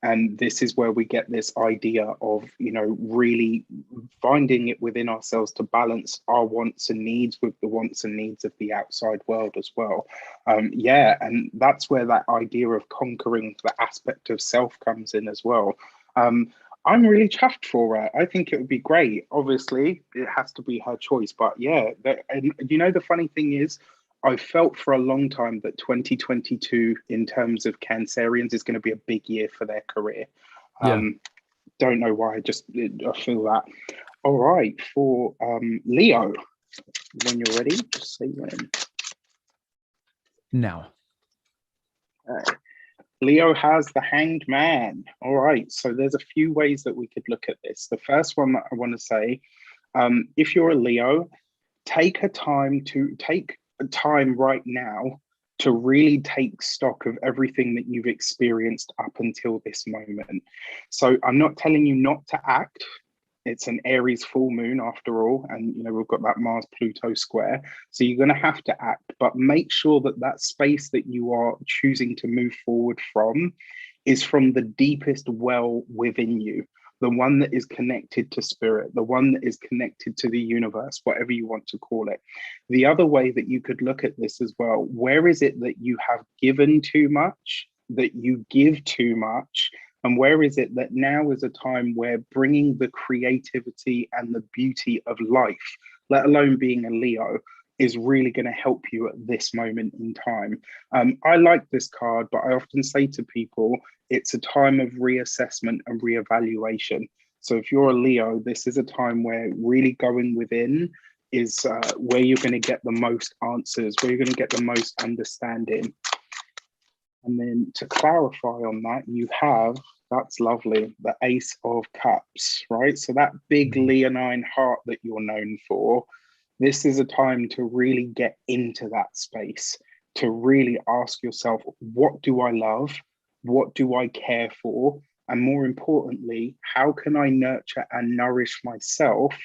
And this is where we get this idea of, really finding it within ourselves to balance our wants and needs with the wants and needs of the outside world as well. And that's where that idea of conquering the aspect of self comes in as well. I'm really chuffed for her. I think it would be great. Obviously, it has to be her choice. But yeah, the funny thing is, I felt for a long time that 2022, in terms of Cancerians, is going to be a big year for their career. Yeah. Don't know why, I feel that. All right, for Leo, when you're ready, just say when. Now. Leo has the Hanged Man. All right, so there's a few ways that we could look at this. The first one that I want to say, if you're a Leo, take time right now to really take stock of everything that you've experienced up until this moment. So I'm not telling you not to act. It's an Aries full moon after all, and we've got that Mars Pluto square, so you're going to have to act, but make sure that that space that you are choosing to move forward from is from the deepest well within you, the one that is connected to spirit, the one that is connected to the universe, whatever you want to call it. The other way that you could look at this as well, where is it that you have given too much, that you give too much, and where is it that now is a time where bringing the creativity and the beauty of life, let alone being a Leo, is really going to help you at this moment in time. I like this card, but I often say to people, it's a time of reassessment and reevaluation. So if you're a Leo, this is a time where really going within is where you're going to get the most answers, where you're going to get the most understanding. And then to clarify on that, you have, that's lovely, the Ace of Cups, right? So that big leonine heart that you're known for, this is a time to really get into that space, to really ask yourself, what do I love? What do I care for? And more importantly, how can I nurture and nourish myself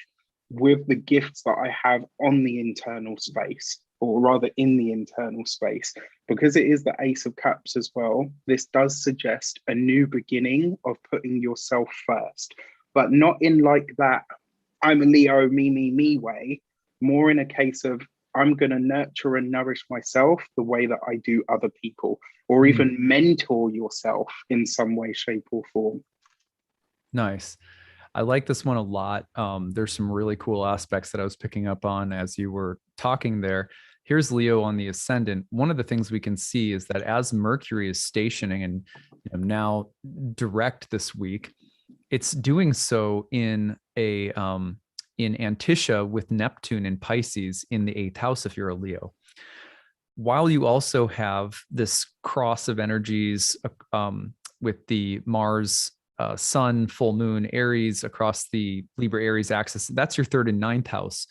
with the gifts that I have on the internal space, or rather in the internal space? Because it is the Ace of Cups as well, this does suggest a new beginning of putting yourself first, but not in like that, I'm a Leo, me way, more in a case of, I'm going to nurture and nourish myself the way that I do other people, or even mentor yourself in some way, shape, or form. Nice. I like this one a lot. There's some really cool aspects that I was picking up on as you were talking there. here's Leo on the ascendant. One of the things we can see is that as Mercury is stationing and now direct this week, it's doing so in a in Antitia with Neptune in Pisces in the 8th house if you're a Leo. While you also have this cross of energies with the Mars, Sun, full moon, Aries across the Libra Aries axis, that's your 3rd and 9th house.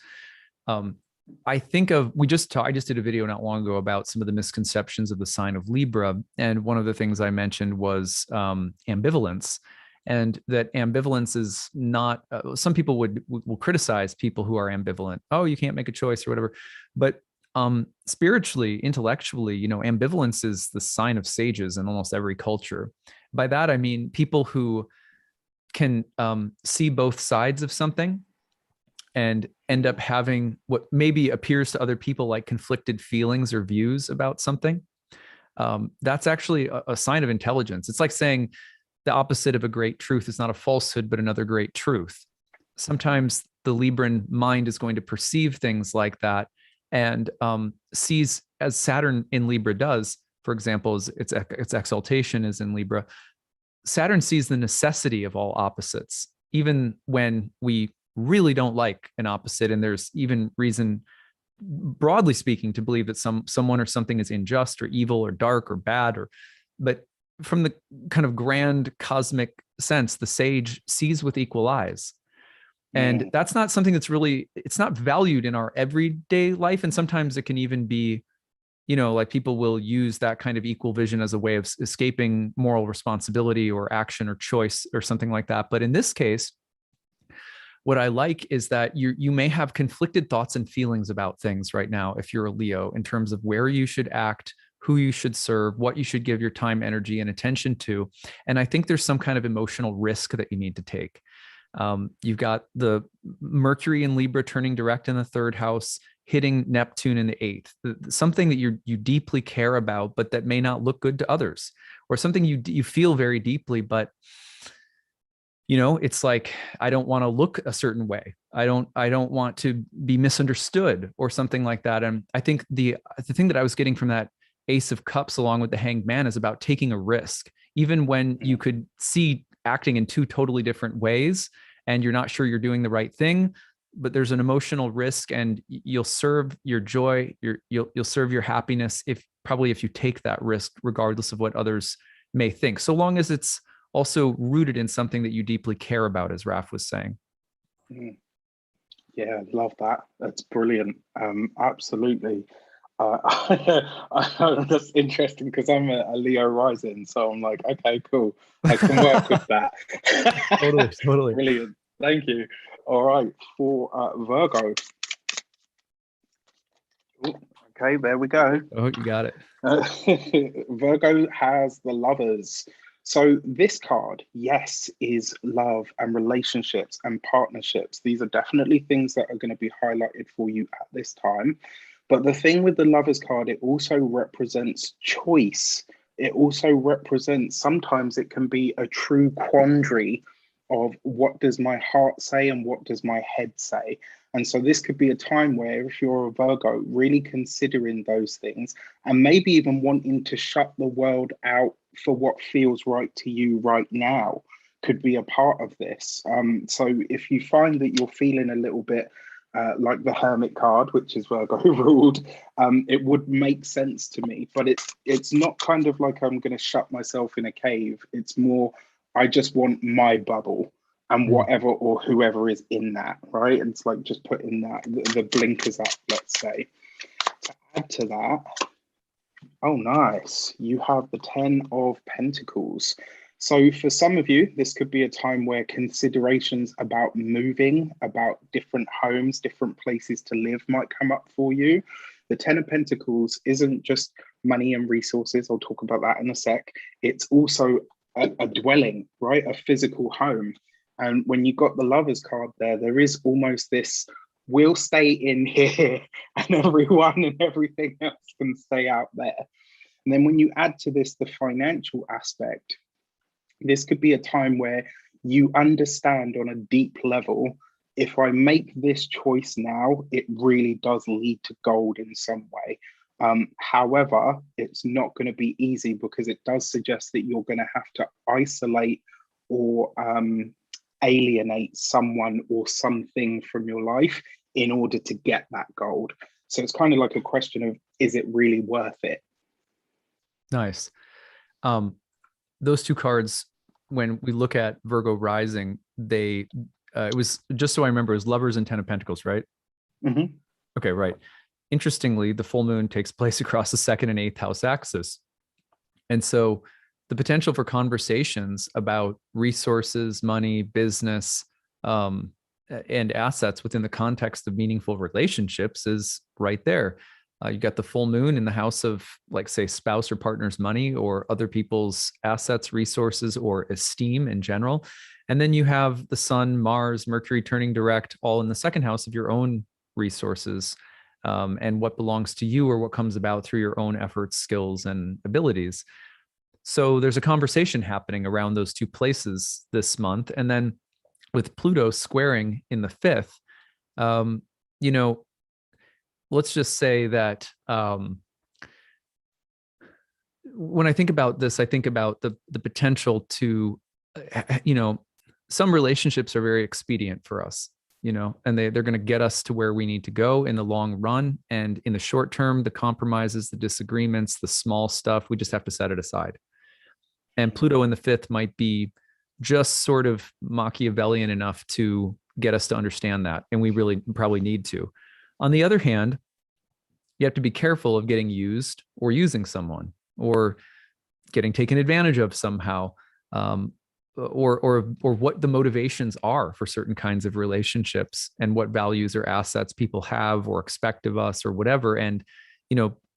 I think of, I just did a video not long ago about some of the misconceptions of the sign of Libra. And one of the things I mentioned was ambivalence. And that ambivalence is not, some people will criticize people who are ambivalent. Oh, you can't make a choice or whatever. But spiritually, intellectually, ambivalence is the sign of sages in almost every culture. By that, I mean people who can see both sides of something and end up having what maybe appears to other people like conflicted feelings or views about something. That's actually a sign of intelligence. It's like saying the opposite of a great truth is not a falsehood, but another great truth. Sometimes the Libran mind is going to perceive things like that and sees, as Saturn in Libra does, for example, its exaltation is in Libra. Saturn sees the necessity of all opposites, even when we really don't like an opposite, and there's even reason, broadly speaking, to believe that someone or something is unjust or evil or dark or bad, but from the kind of grand cosmic sense, the sage sees with equal eyes. And that's not something that's really, it's not valued in our everyday life. And sometimes it can even be, like people will use that kind of equal vision as a way of escaping moral responsibility or action or choice or something like that. But in this case, what I like is that you may have conflicted thoughts and feelings about things right now if you're a Leo, in terms of where you should act, who you should serve, what you should give your time, energy, and attention to. And I think there's some kind of emotional risk that you need to take. You've got the Mercury in Libra turning direct in the 3rd house, hitting Neptune in the 8th, something that you deeply care about, but that may not look good to others, or something you feel very deeply, but it's like, I don't want to look a certain way. I don't want to be misunderstood or something like that. And I think the thing that I was getting from that Ace of Cups along with the Hanged Man is about taking a risk, even when you could see acting in 2 totally different ways and you're not sure you're doing the right thing, but there's an emotional risk, and you'll serve your joy, you'll serve your happiness if you take that risk, regardless of what others may think, so long as it's also rooted in something that you deeply care about, as Raph was saying. Yeah, love that. That's brilliant. Absolutely. That's interesting because I'm a Leo rising, so I'm like, okay, cool. I can work with that. Totally. Brilliant. Thank you. All right, for Virgo. Ooh, okay, there we go. Oh, you got it. Virgo has the Lovers. So this card, yes, is love and relationships and partnerships. These are definitely things that are going to be highlighted for you at this time. But the thing with the Lovers card, it also represents choice. It also represents, sometimes it can be a true quandary of what does my heart say and what does my head say. And so this could be a time where, if you're a Virgo, really considering those things and maybe even wanting to shut the world out for what feels right to you right now could be a part of this. So if you find that you're feeling a little bit like the Hermit card, which is Virgo ruled, it would make sense to me. But it's not kind of like I'm going to shut myself in a cave. It's more, I just want my bubble and whatever or whoever is in that, right? And it's like just putting that, the blinkers up, let's say. To add to that, oh, nice. You have the 10 of Pentacles. So for some of you, this could be a time where considerations about moving, about different homes, different places to live might come up for you. The 10 of Pentacles isn't just money and resources. I'll talk about that in a sec. It's also a dwelling, right? A physical home. And when you got the Lovers card there is almost this, we'll stay in here and everyone and everything else can stay out there. And then when you add to this the financial aspect, this could be a time where you understand on a deep level if I make this choice now, it really does lead to gold in some way. However, it's not going to be easy because it does suggest that you're going to have to isolate or alienate someone or something from your life in order to get that gold. So it's kind of like a question of, is it really worth it? Nice. Those two cards, when we look at Virgo rising, they it was, just so I remember, it was Lovers and Ten of Pentacles, right? Mm-hmm. Okay, right. Interestingly, the full moon takes place across the second and eighth house axis. And so the potential for conversations about resources, money, business, and assets within the context of meaningful relationships is right there. You got the full moon in the house of, like, say, spouse or partner's money or other people's assets, resources, or esteem in general. And then you have the sun, Mars, Mercury turning direct, all in the second house of your own resources, and what belongs to you or what comes about through your own efforts, skills, and abilities. So there's a conversation happening around those two places this month. And then with Pluto squaring in the fifth, you know, let's just say that when I think about this, I think about the potential to, some relationships are very expedient for us, and they're going to get us to where we need to go in the long run. And in the short term, the compromises, the disagreements, the small stuff, we just have to set it aside. And Pluto in the fifth might be just sort of Machiavellian enough to get us to understand that. And we really probably need to. On the other hand, you have to be careful of getting used or using someone or getting taken advantage of somehow, or what the motivations are for certain kinds of relationships and what values or assets people have or expect of us or whatever. And,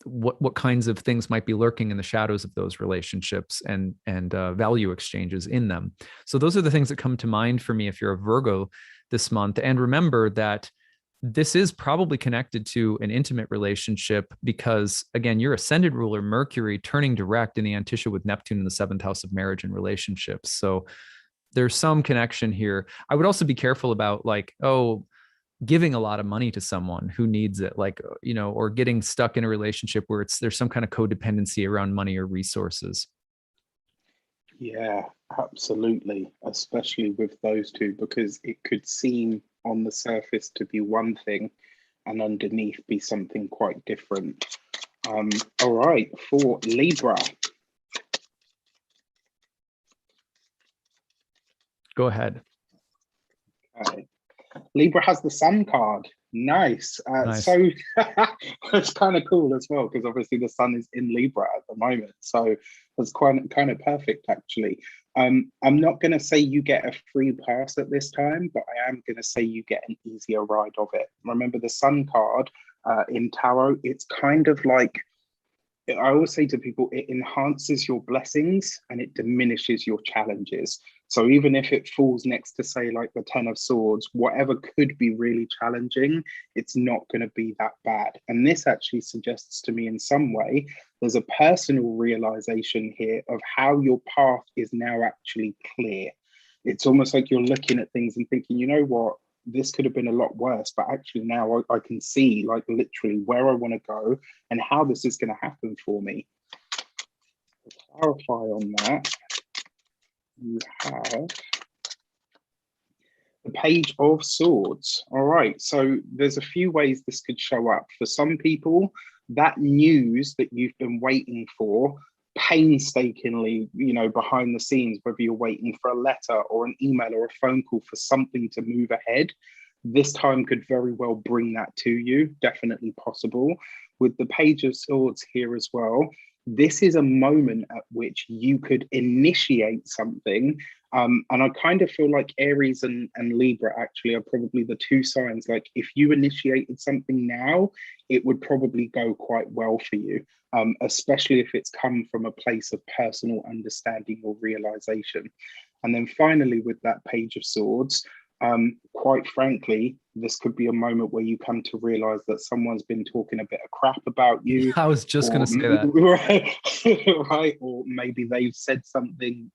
what kinds of things might be lurking in the shadows of those relationships and value exchanges in them. So those are the things that come to mind for me if you're a Virgo this month. And remember that this is probably connected to an intimate relationship because, again, your ascendant ruler, Mercury, turning direct in the Anticia with Neptune in the seventh house of marriage and relationships. So there's some connection here. I would also be careful about, like, giving a lot of money to someone who needs it, like, or getting stuck in a relationship where there's some kind of codependency around money or resources. Yeah, absolutely. Especially with those two, because it could seem on the surface to be one thing and underneath be something quite different. All right, for Libra. Go ahead. Okay. Libra has the Sun card. Nice. Nice. So it's kind of cool as well, because obviously the Sun is in Libra at the moment. So it's kind of perfect, actually. I'm not going to say you get a free pass at this time, but I am going to say you get an easier ride of it. Remember, the Sun card in Tarot, it's kind of like, I always say to people, it enhances your blessings and it diminishes your challenges. So even if it falls next to, say, like the Ten of Swords, whatever could be really challenging, it's not going to be that bad. And this actually suggests to me in some way, there's a personal realization here of how your path is now actually clear. It's almost like you're looking at things and thinking, you know what? This could have been a lot worse, but actually now I can see, like, literally where I want to go and how this is going to happen for me. To clarify on that, you have the Page of Swords. All right, so there's a few ways this could show up. For some people, that news that you've been waiting for painstakingly, behind the scenes, whether you're waiting for a letter or an email or a phone call for something to move ahead, this time could very well bring that to you. Definitely possible. With the Page of Swords here as well, this is a moment at which you could initiate something. And I kind of feel like Aries and Libra actually are probably the two signs. Like, if you initiated something now, it would probably go quite well for you, especially if it's come from a place of personal understanding or realization. And then finally, with that Page of Swords, quite frankly, this could be a moment where you come to realize that someone's been talking a bit of crap about you. I was just going to say that. Right? Or maybe they've said something,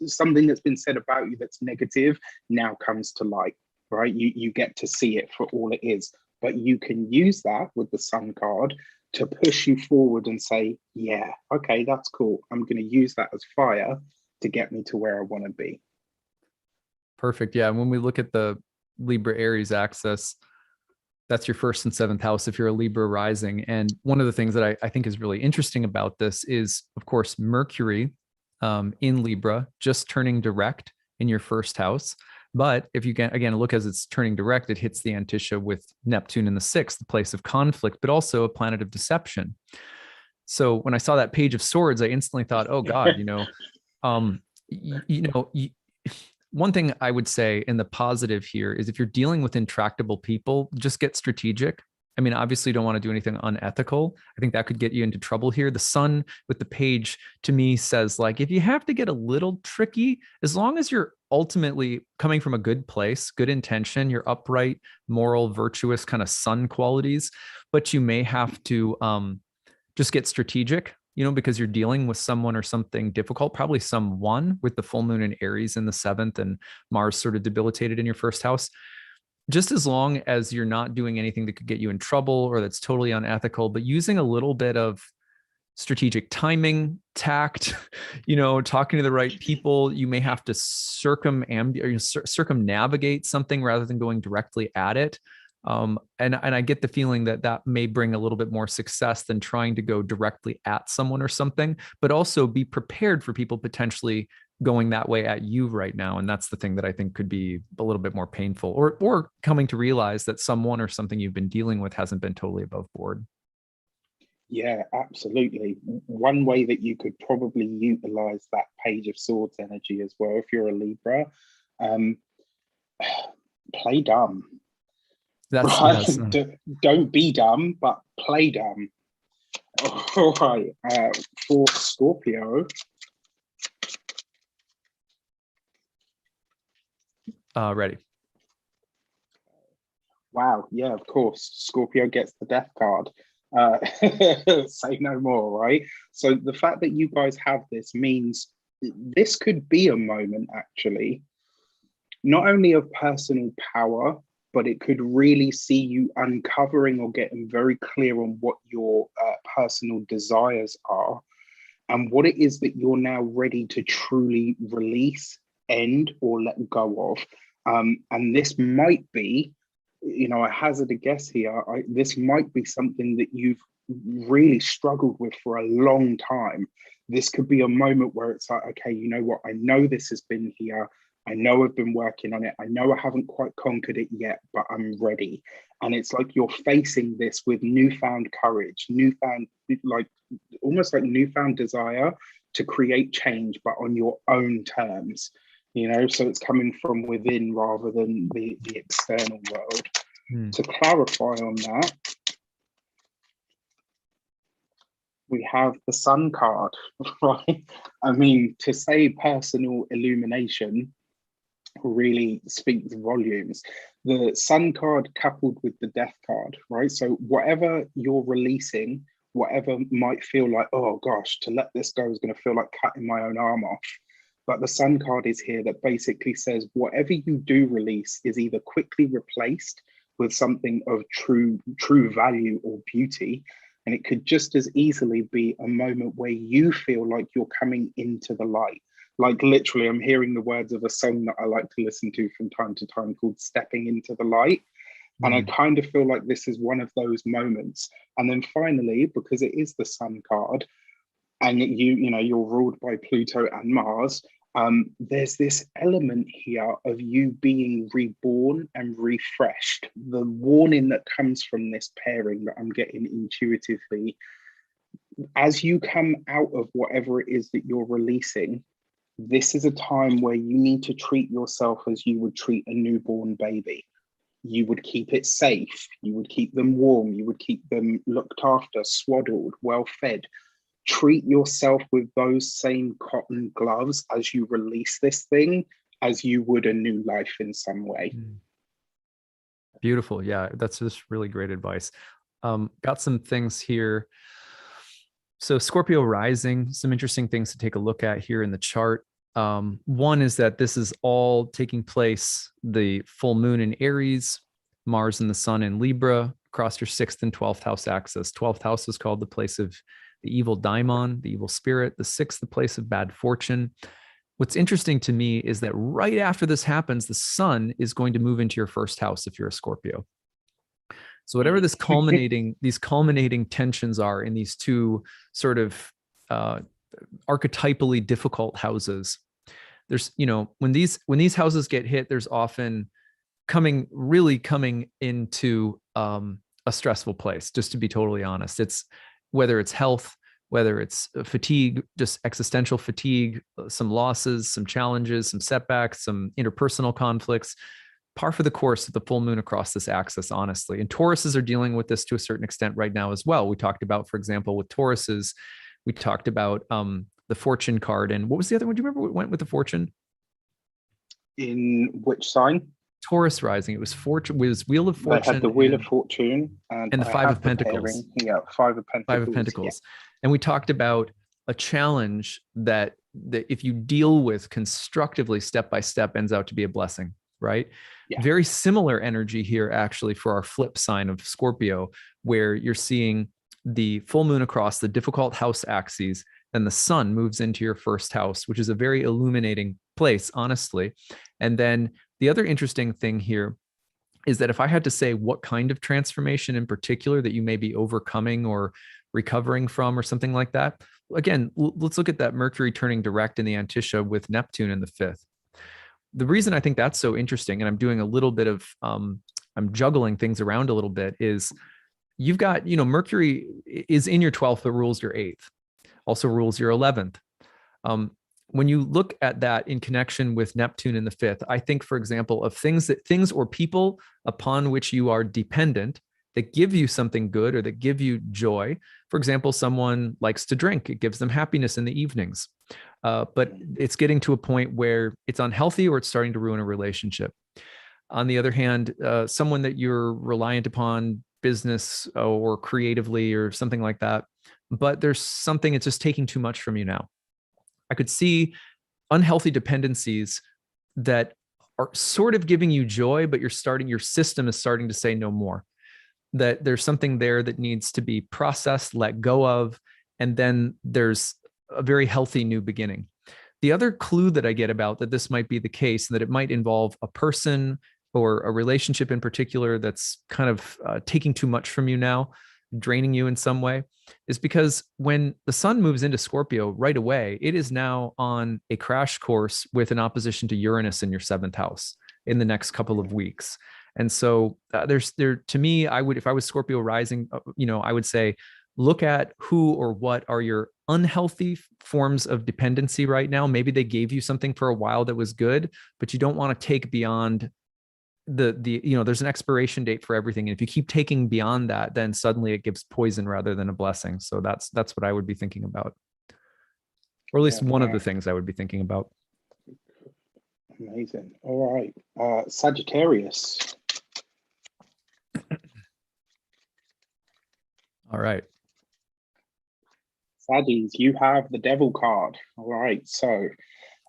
something that's been said about you that's negative now comes to light. right? You get to see it for all it is, but you can use that with the Sun card to push you forward and say, yeah, okay, that's cool. I'm going to use that as fire to get me to where I want to be. Perfect. Yeah. And when we look at the Libra Aries axis, that's your first and seventh house if you're a Libra rising. And one of the things that I think is really interesting about this is, of course, Mercury in Libra just turning direct in your first house. But if you can, again, look as it's turning direct, it hits the Antisha with Neptune in the sixth, the place of conflict, but also a planet of deception. So when I saw that Page of Swords, I instantly thought, oh God, one thing I would say in the positive here is if you're dealing with intractable people, just get strategic. I mean, obviously you don't want to do anything unethical. I think that could get you into trouble here. The Sun with the Page to me says, like, if you have to get a little tricky, as long as you're ultimately coming from a good place, good intention, you're upright, moral, virtuous kind of Sun qualities, but you may have to just get strategic, because you're dealing with someone or something difficult, probably someone with the full moon in Aries in the seventh and Mars sort of debilitated in your first house. Just as long as you're not doing anything that could get you in trouble or that's totally unethical, but using a little bit of strategic timing, tact, talking to the right people, you may have to circumnavigate something rather than going directly at it. And I get the feeling that may bring a little bit more success than trying to go directly at someone or something, but also be prepared for people potentially going that way at you right now. And that's the thing that I think could be a little bit more painful, or coming to realize that someone or something you've been dealing with hasn't been totally above board. Yeah, absolutely. One way that you could probably utilize that Page of Swords energy as well, if you're a Libra, play dumb. Right? Don't be dumb, but play dumb. All right. For Scorpio. Ready. Wow. Yeah, of course. Scorpio gets the death card. Say no more, right? So the fact that you guys have this means this could be a moment, actually, not only of personal power, but it could really see you uncovering or getting very clear on what your personal desires are and what it is that you're now ready to truly release, end, or let go of. And this might be, I hazard a guess here, this might be something that you've really struggled with for a long time. This could be a moment where it's like, okay, you know what? I know this has been here. I know I've been working on it. I know I haven't quite conquered it yet, but I'm ready. And it's like you're facing this with newfound courage, almost like newfound desire to create change, but on your own terms, so it's coming from within rather than the external world. To clarify on that, we have the Sun card, right? I mean, to say personal illumination really speaks volumes. The Sun card coupled with the Death card, right? So whatever you're releasing, whatever might feel like, oh gosh, to let this go is going to feel like cutting my own arm off. But the Sun card is here that basically says whatever you do release is either quickly replaced with something of true value or beauty. And it could just as easily be a moment where you feel like you're coming into the light. Like literally, I'm hearing the words of a song that I like to listen to from time to time called Stepping Into the Light. And I kind of feel like this is one of those moments. And then finally, because it is the Sun card, and you're ruled by Pluto and Mars, there's this element here of you being reborn and refreshed. The warning that comes from this pairing that I'm getting intuitively, as you come out of whatever it is that you're releasing, this is a time where you need to treat yourself as you would treat a newborn baby. You would keep it safe. You would keep them warm. You would keep them looked after, swaddled, well fed. Treat yourself with those same cotton gloves as you release this thing, as you would a new life in some way. Beautiful. Yeah, that's just really great advice. Got some things here. So Scorpio rising, some interesting things to take a look at here in the chart. One is that this is all taking place, the full moon in Aries, Mars and the sun in Libra, across your 6th and 12th house axis. 12th house is called the place of the evil daimon, the evil spirit. The 6th, the place of bad fortune. What's interesting to me is that right after this happens, the sun is going to move into your 1st house if you're a Scorpio. So whatever these culminating tensions are in these two sort of archetypally difficult houses, there's, when these houses get hit, there's often coming into a stressful place, just to be totally honest. It's whether it's health, whether it's fatigue, just existential fatigue, some losses, some challenges, some setbacks, some interpersonal conflicts, par for the course of the full moon across this axis, honestly. And Tauruses are dealing with this to a certain extent right now as well. We talked about, for example, with Tauruses, we talked about the fortune card. And what was the other one? Do you remember what went with the fortune? In which sign? Taurus rising. It was fortune. It was Wheel of Fortune. I had the Wheel of Fortune and the Five of Pentacles. Yeah, Five of Pentacles. Five of Pentacles. Yeah. And we talked about a challenge that if you deal with constructively step by step ends out to be a blessing, right? Yeah. Very similar energy here actually for our flip sign of Scorpio, where you're seeing the full moon across the difficult house axes, and the sun moves into your 1st house, which is a very illuminating place, honestly. And then the other interesting thing here is that if I had to say what kind of transformation in particular that you may be overcoming or recovering from or something like that, again, let's look at that Mercury turning direct in the Antisha with Neptune in the 5th. The reason I think that's so interesting, and I'm doing a little bit of, I'm juggling things around a little bit, is you've got, Mercury is in your 12th, but rules your 8th, also rules your 11th. When you look at that in connection with Neptune in the 5th, I think, for example, of things or people upon which you are dependent that give you something good or that give you joy. For example, someone likes to drink. It gives them happiness in the evenings. But it's getting to a point where it's unhealthy or it's starting to ruin a relationship. On the other hand, someone that you're reliant upon business or creatively or something like that, but there's something, it's just taking too much from you now. I could see unhealthy dependencies that are sort of giving you joy, but your system is starting to say no more, that there's something there that needs to be processed, let go of, and then there's a very healthy new beginning. The other clue that I get about that this might be the case, that it might involve a person or a relationship in particular that's kind of taking too much from you now, draining you in some way, is because when the sun moves into Scorpio right away, it is now on a crash course with an opposition to Uranus in your 7th house in the next couple of weeks. And so to me, if I was Scorpio rising, I would say, look at who or what are your unhealthy forms of dependency right now. Maybe they gave you something for a while that was good, but you don't want to take beyond there's an expiration date for everything. And if you keep taking beyond that, then suddenly it gives poison rather than a blessing. So that's what I would be thinking about. Or at least one of the things I would be thinking about. Amazing. All right. Sagittarius. All right. Saggies, you have the devil card. All right. So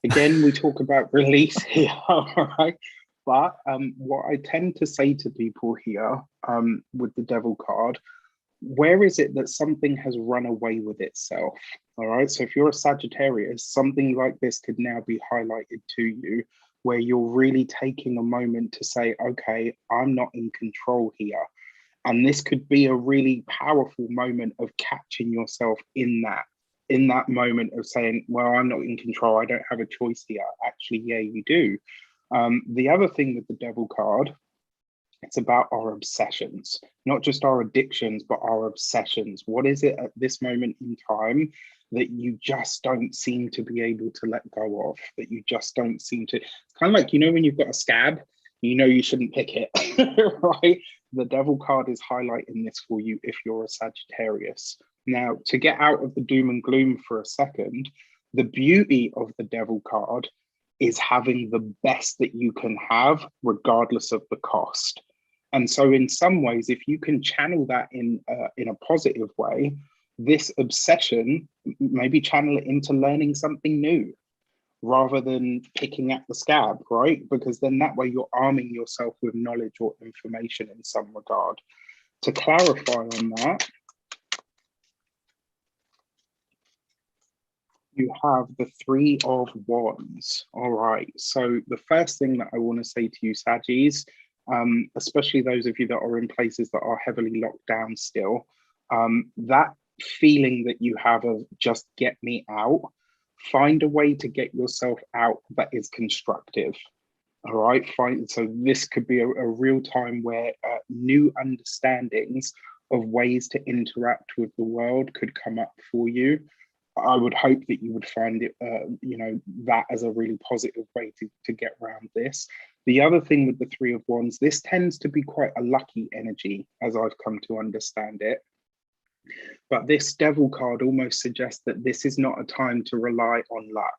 again, we talk about release here. All right. But what I tend to say to people here with the devil card, where is it that something has run away with itself? All right. So if you're a Sagittarius, something like this could now be highlighted to you, where you're really taking a moment to say, okay, I'm not in control here. And this could be a really powerful moment of catching yourself in that moment of saying, well, I'm not in control. I don't have a choice here. Actually, yeah, you do. The other thing with the devil card, it's about our obsessions, not just our addictions, but our obsessions. What is it at this moment in time that you just don't seem to be able to let go of, that you just don't seem to? It's kind of like, when you've got a scab, you shouldn't pick it, right? The devil card is highlighting this for you if you're a Sagittarius. Now, to get out of the doom and gloom for a second, the beauty of the devil card is having the best that you can have, regardless of the cost. And so in some ways, if you can channel that in a positive way, this obsession, maybe channel it into learning something new, rather than picking at the scab, right? Because then that way you're arming yourself with knowledge or information in some regard. To clarify on that, you have the Three of Wands. All right. So the first thing that I want to say to you, Saggies, especially those of you that are in places that are heavily locked down still, that feeling that you have of just get me out, find a way to get yourself out that is constructive. All right, fine. So this could be a real time where new understandings of ways to interact with the world could come up for you. I would hope that you would find it, that as a really positive way to get around this. The other thing with the Three of Wands, this tends to be quite a lucky energy, as I've come to understand it. But this Devil card almost suggests that this is not a time to rely on luck.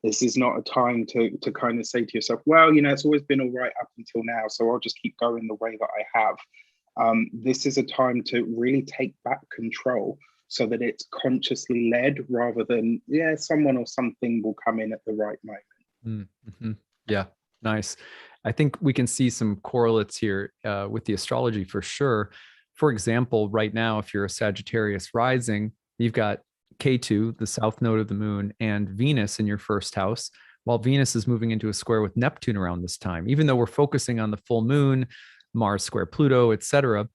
This is not a time to kind of say to yourself, well, it's always been all right up until now, so I'll just keep going the way that I have. This is a time to really take back control so that it's consciously led rather than, someone or something will come in at the right moment. Mm-hmm. Yeah, nice. I think we can see some correlates here with the astrology for sure. For example, right now, if you're a Sagittarius rising, you've got K2, the south node of the moon, and Venus in your first house, while Venus is moving into a square with Neptune around this time. Even though we're focusing on the full moon, Mars square Pluto, etc.,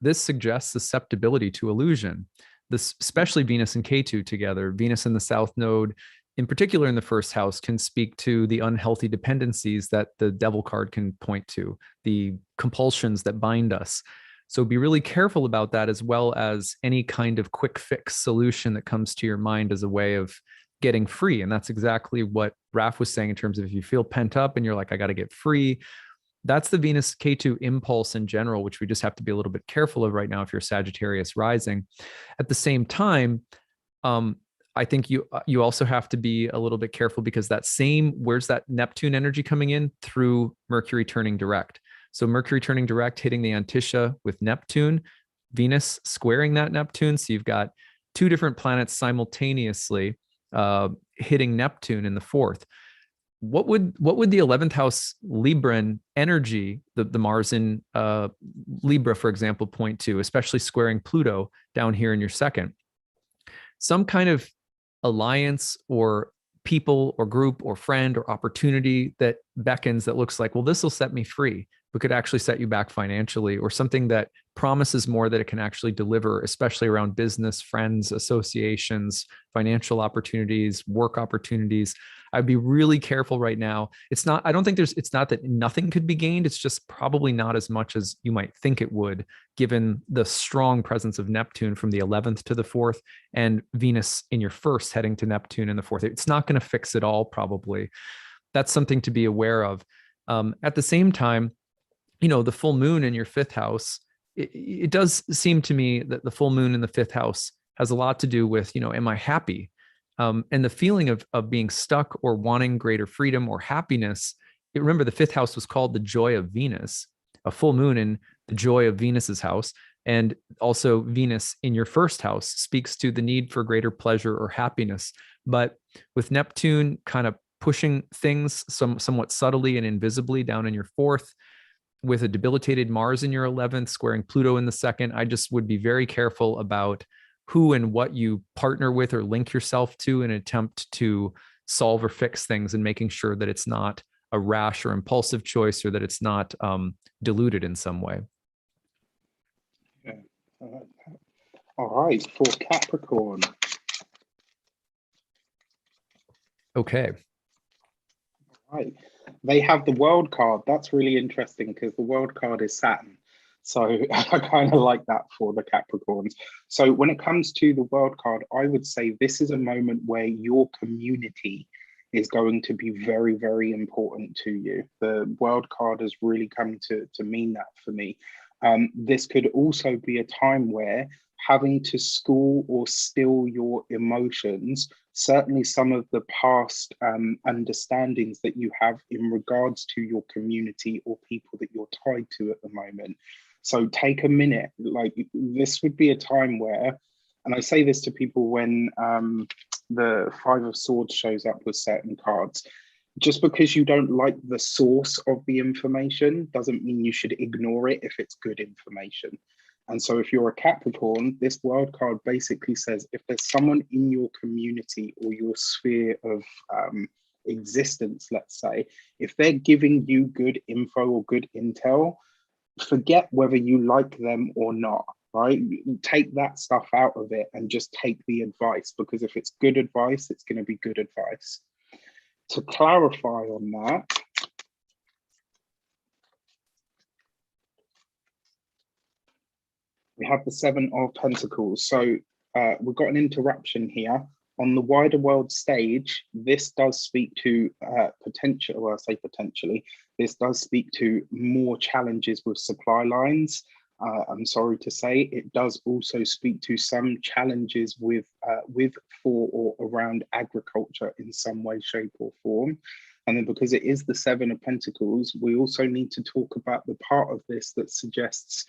this suggests susceptibility to illusion. This, especially Venus and K2 together, Venus in the south node, in particular in the first house, can speak to the unhealthy dependencies that the Devil card can point to, the compulsions that bind us. So be really careful about that, as well as any kind of quick fix solution that comes to your mind as a way of getting free. And that's exactly what Raph was saying in terms of if you feel pent up and you're like, I got to get free. That's the Venus K2 impulse in general, which we just have to be a little bit careful of right now if you're Sagittarius rising. At the same time, I think you also have to be a little bit careful because where's that Neptune energy coming in? Through Mercury turning direct. So Mercury turning direct, hitting the Antisha with Neptune, Venus squaring that Neptune. So you've got two different planets simultaneously hitting Neptune in the fourth. What would the 11th house Libran energy, the Mars in Libra, for example, point to, especially squaring Pluto down here in your second? Some kind of alliance or people or group or friend or opportunity that beckons, that looks like, well, this will set me free, but could actually set you back financially, or something that promises more that it can actually deliver, especially around business, friends, associations, financial opportunities, work opportunities. I'd be really careful right now. It's not that nothing could be gained. It's just probably not as much as you might think it would, given the strong presence of Neptune from the 11th to the 4th and Venus in your first heading to Neptune in the 4th. It's not going to fix it all, probably. That's something to be aware of. At the same time, the full moon in your 5th house, it does seem to me that the full moon in the 5th house has a lot to do with, am I happy? And the feeling of being stuck or wanting greater freedom or happiness. Remember, the 5th house was called the joy of Venus, a full moon in the joy of Venus's house. And also Venus in your 1st house speaks to the need for greater pleasure or happiness. But with Neptune kind of pushing things somewhat subtly and invisibly down in your 4th, with a debilitated Mars in your 11th, squaring Pluto in the 2nd, I just would be very careful about who and what you partner with or link yourself to in an attempt to solve or fix things, and making sure that it's not a rash or impulsive choice, or that it's not diluted in some way. Yeah. All right, for Capricorn. Okay. All right. They have the World card. That's really interesting because the World card is Saturn. So I kind of like that for the Capricorns. So when it comes to the World card, I would say this is a moment where your community is going to be very, very important to you. The World card has really come to mean that for me. This could also be a time where having to school or still your emotions, certainly some of the past understandings that you have in regards to your community or people that you're tied to at the moment. So take a minute. Like, this would be a time where, and I say this to people when the Five of Swords shows up with certain cards. Just because you don't like the source of the information doesn't mean you should ignore it if it's good information. And so if you're a Capricorn, this wild card basically says if there's someone in your community or your sphere of existence, let's say, if they're giving you good info or good intel, forget whether you like them or not, right? Take that stuff out of it and just take the advice, because if it's good advice, it's going to be good advice. To clarify on that, we have the Seven of Pentacles. So we've got an interruption here. On the wider world stage, this does speak to potential, well, I say potentially, this does speak to more challenges with supply lines. I'm sorry to say, it does also speak to some challenges with for or around agriculture in some way, shape or form. And then because it is the Seven of Pentacles, we also need to talk about the part of this that suggests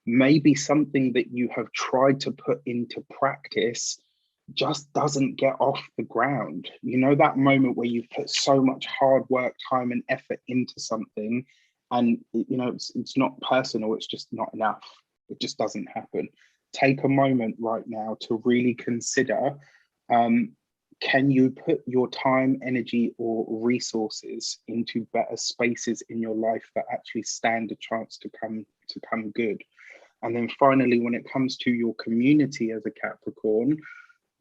maybe something that you have tried to put into practice just doesn't get off the ground. You know, that moment where you've put so much hard work, time and effort into something, and you know it's not personal, it's just not enough, it just doesn't happen. Take a moment right now to really consider, can you put your time, energy or resources into better spaces in your life that actually stand a chance to come good? And then finally, when it comes to your community as a Capricorn,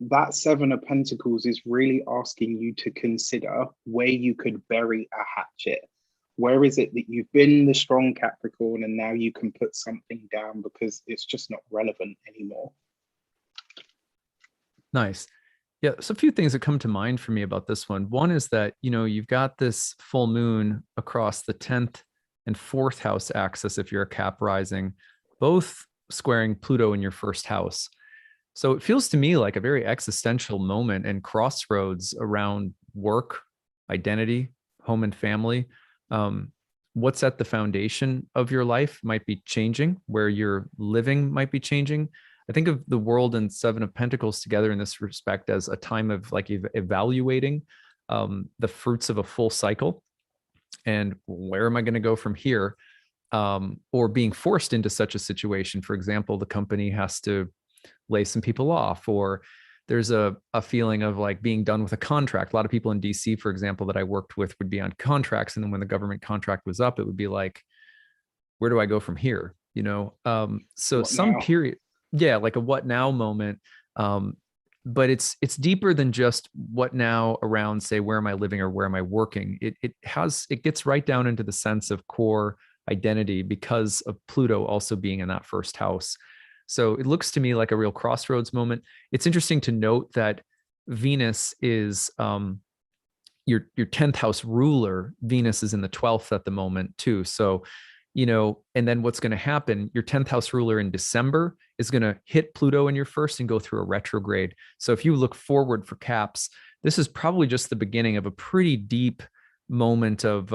that Seven of Pentacles is really asking you to consider where you could bury a hatchet. Where is it that you've been the strong Capricorn and now you can put something down because it's just not relevant anymore? Nice. Yeah, so a few things that come to mind for me about this one. One is that, you know, you've got this full moon across the 10th and 4th house axis if you're a Cap rising, both squaring Pluto in your first house. So it feels to me like a very existential moment and crossroads around work, identity, home and family. What's at the foundation of your life might be changing, where you're living might be changing. I think of the world and Seven of Pentacles together in this respect as a time of like evaluating the fruits of a full cycle and where am I going to go from here, or being forced into such a situation. For example, the company has to lay some people off, or there's a feeling of like being done with a contract. A lot of people in DC, for example, that I worked with would be on contracts. And then when the government contract was up, it would be like, where do I go from here? You know, so What some now? period, yeah, like a what now moment. But it's deeper than just what now around, say, where am I living or where am I working? It gets right down into the sense of core identity because of Pluto also being in that first house. So it looks to me like a real crossroads moment. It's interesting to note that Venus is your 10th house ruler. Venus is in the 12th at the moment too. So, you know, and then what's going to happen, your 10th house ruler in December is going to hit Pluto in your first and go through a retrograde. So if you look forward for Caps, this is probably just the beginning of a pretty deep moment of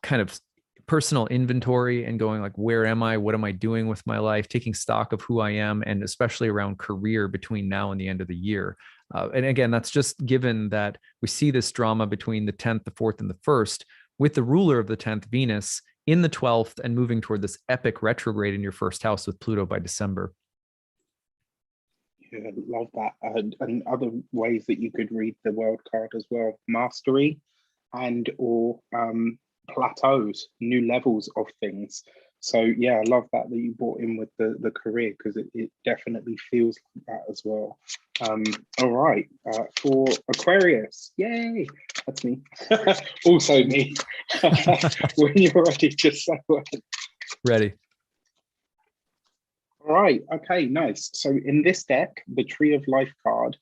kind of personal inventory and going like, where am I? What am I doing with my life? Taking stock of who I am, and especially around career between now and the end of the year. And again, that's just given that we see this drama between the 10th, the 4th, and the 1st, with the ruler of the 10th, Venus, in the 12th and moving toward this epic retrograde in your first house with Pluto by December. Yeah, love that. And other ways that you could read the world card as well: mastery and or plateaus, new levels of things. So yeah, I love that you brought in with the career, because it definitely feels like that as well. All right, for Aquarius, yay, that's me. Also me. When you're ready, just say when. Ready. All right, okay, nice. So in this deck, the Tree of Life card,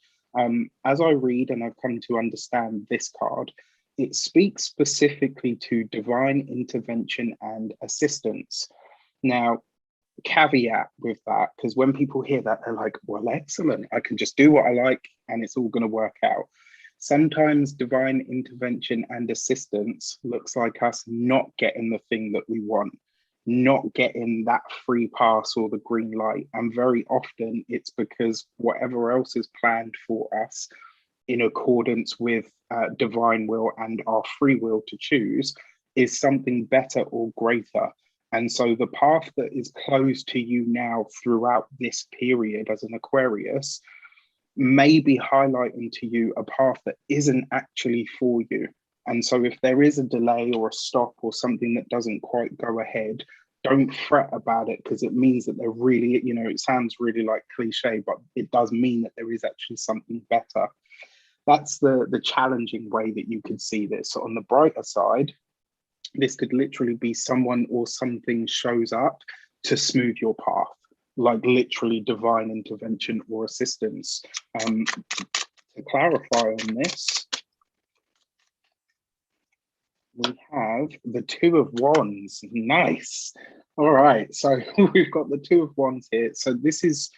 as I read and I've come to understand this card, it speaks specifically to divine intervention and assistance. Now, caveat with that, because when people hear that, they're like, well, excellent, I can just do what I like and it's all going to work out. Sometimes divine intervention and assistance looks like us not getting the thing that we want. not getting that free pass or the green light. And very often it's because whatever else is planned for us in accordance with divine will and our free will to choose is something better or greater. And so the path that is closed to you now throughout this period as an Aquarius may be highlighting to you a path that isn't actually for you. And so if there is a delay or a stop or something that doesn't quite go ahead, don't fret about it, because it means that there really, you know, it sounds really like cliche, but it does mean that there is actually something better. That's the challenging way that you could see this. So on the brighter side, this could literally be someone or something shows up to smooth your path, like literally divine intervention or assistance. To clarify on this, we have the Two of Wands. Nice. All right, so we've got the Two of Wands here. So this is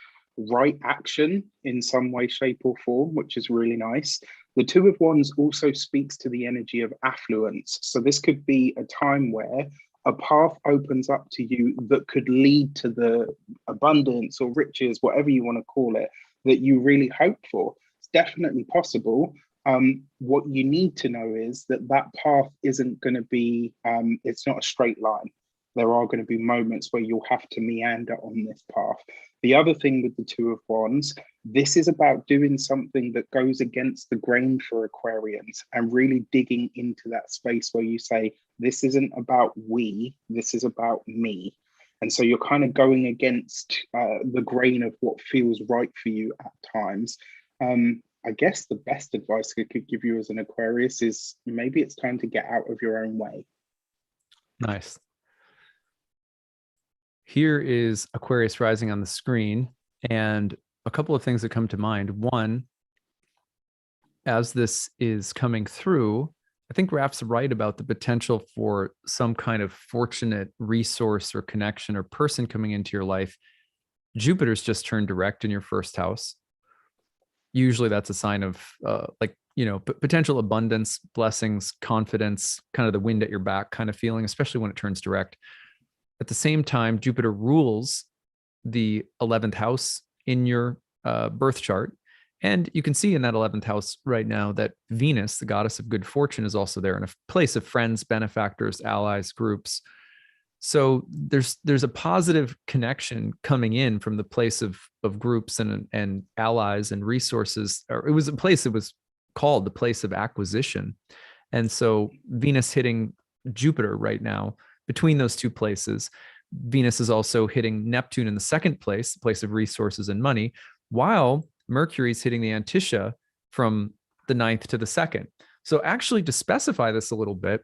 right action in some way, shape, or form, which is really nice. The Two of Wands also speaks to the energy of affluence. So this could be a time where a path opens up to you that could lead to the abundance or riches, whatever you want to call it, that you really hope for. It's definitely possible. What you need to know is that that path isn't going to be, it's not a straight line. There are going to be moments where you'll have to meander on this path. The other thing with the Two of Wands, this is about doing something that goes against the grain for Aquarians and really digging into that space where you say, this isn't about we, this is about me. And so you're kind of going against the grain of what feels right for you at times. I guess the best advice I could give you as an Aquarius is maybe it's time to get out of your own way. Nice. Here is Aquarius rising on the screen, and a couple of things that come to mind. One, as this is coming through, I think Raph's right about the potential for some kind of fortunate resource or connection or person coming into your life. Jupiter's just turned direct in your first house. Usually that's a sign of potential abundance, blessings, confidence, kind of the wind at your back kind of feeling, especially when it turns direct. At the same time, Jupiter rules the 11th house in your birth chart. And you can see in that 11th house right now that Venus, the goddess of good fortune, is also there in a place of friends, benefactors, allies, groups. So there's a positive connection coming in from the place of groups and allies and resources. Or it was a place that was called the place of acquisition. And so Venus hitting Jupiter right now, between those two places, Venus is also hitting Neptune in the second place, the place of resources and money, while Mercury is hitting the Antisha from the 9th to the 2nd. So actually, to specify this a little bit,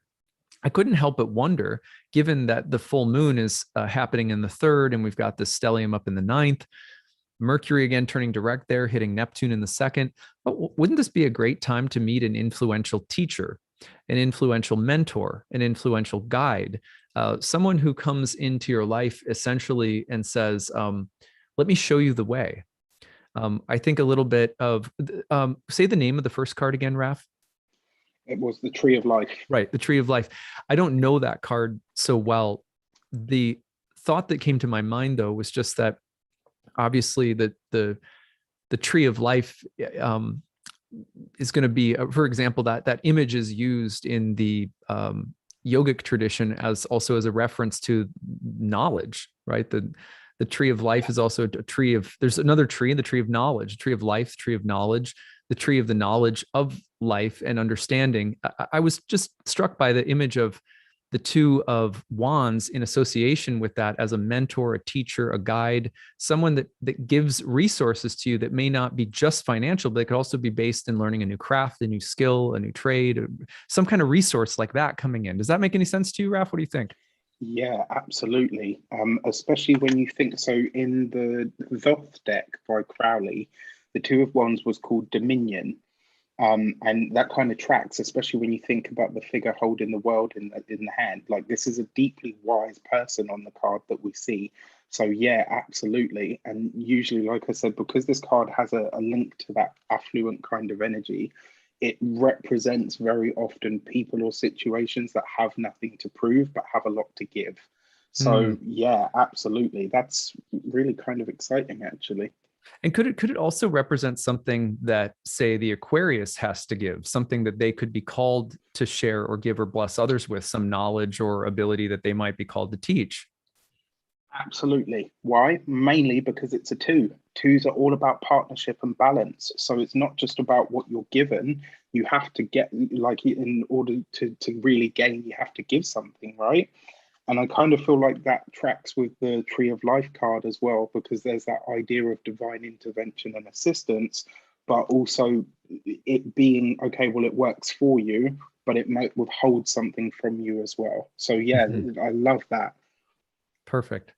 I couldn't help but wonder, given that the full moon is happening in the 3rd, and we've got the stellium up in the 9th, Mercury again turning direct there, hitting Neptune in the 2nd. But wouldn't this be a great time to meet an influential teacher, an influential mentor, an influential guide, someone who comes into your life essentially and says, let me show you the way. I think a little bit of, say the name of the first card again, Raph. It was the Tree of Life. Right, the Tree of Life. I don't know that card so well. The thought that came to my mind, though, was just that obviously the Tree of Life is going to be, for example, that image is used in the yogic tradition as also as a reference to knowledge, right? The Tree of Life is also a tree of, there's another tree, the Tree of Knowledge, Tree of Life, Tree of Knowledge, the Tree of the Knowledge of Life and Understanding. I was just struck by the image of the Two of Wands in association with that as a mentor, a teacher, a guide, someone that gives resources to you that may not be just financial, but it could also be based in learning a new craft, a new skill, a new trade, some kind of resource like that coming in. Does that make any sense to you, Raph? What do you think? Yeah, absolutely. Especially when you think, so in the Thoth deck by Crowley, the Two of Wands was called Dominion. And that kind of tracks, especially when you think about the figure holding the world in the hand. Like, this is a deeply wise person on the card that we see. So yeah, absolutely. And usually, like I said, because this card has a link to that affluent kind of energy, it represents very often people or situations that have nothing to prove but have a lot to give. So yeah, absolutely. That's really kind of exciting, actually. And could it also represent something that, say, the Aquarius has to give, something that they could be called to share or give or bless others with, some knowledge or ability that they might be called to teach? Absolutely. Why? Mainly because it's a two. Twos are all about partnership and balance. So it's not just about what you're given. You have to get, like, in order to really gain, you have to give something, right? And I kind of feel like that tracks with the Tree of Life card as well, because there's that idea of divine intervention and assistance, but also it being, okay, well, it works for you, but it might withhold something from you as well. So yeah, I love that. Perfect.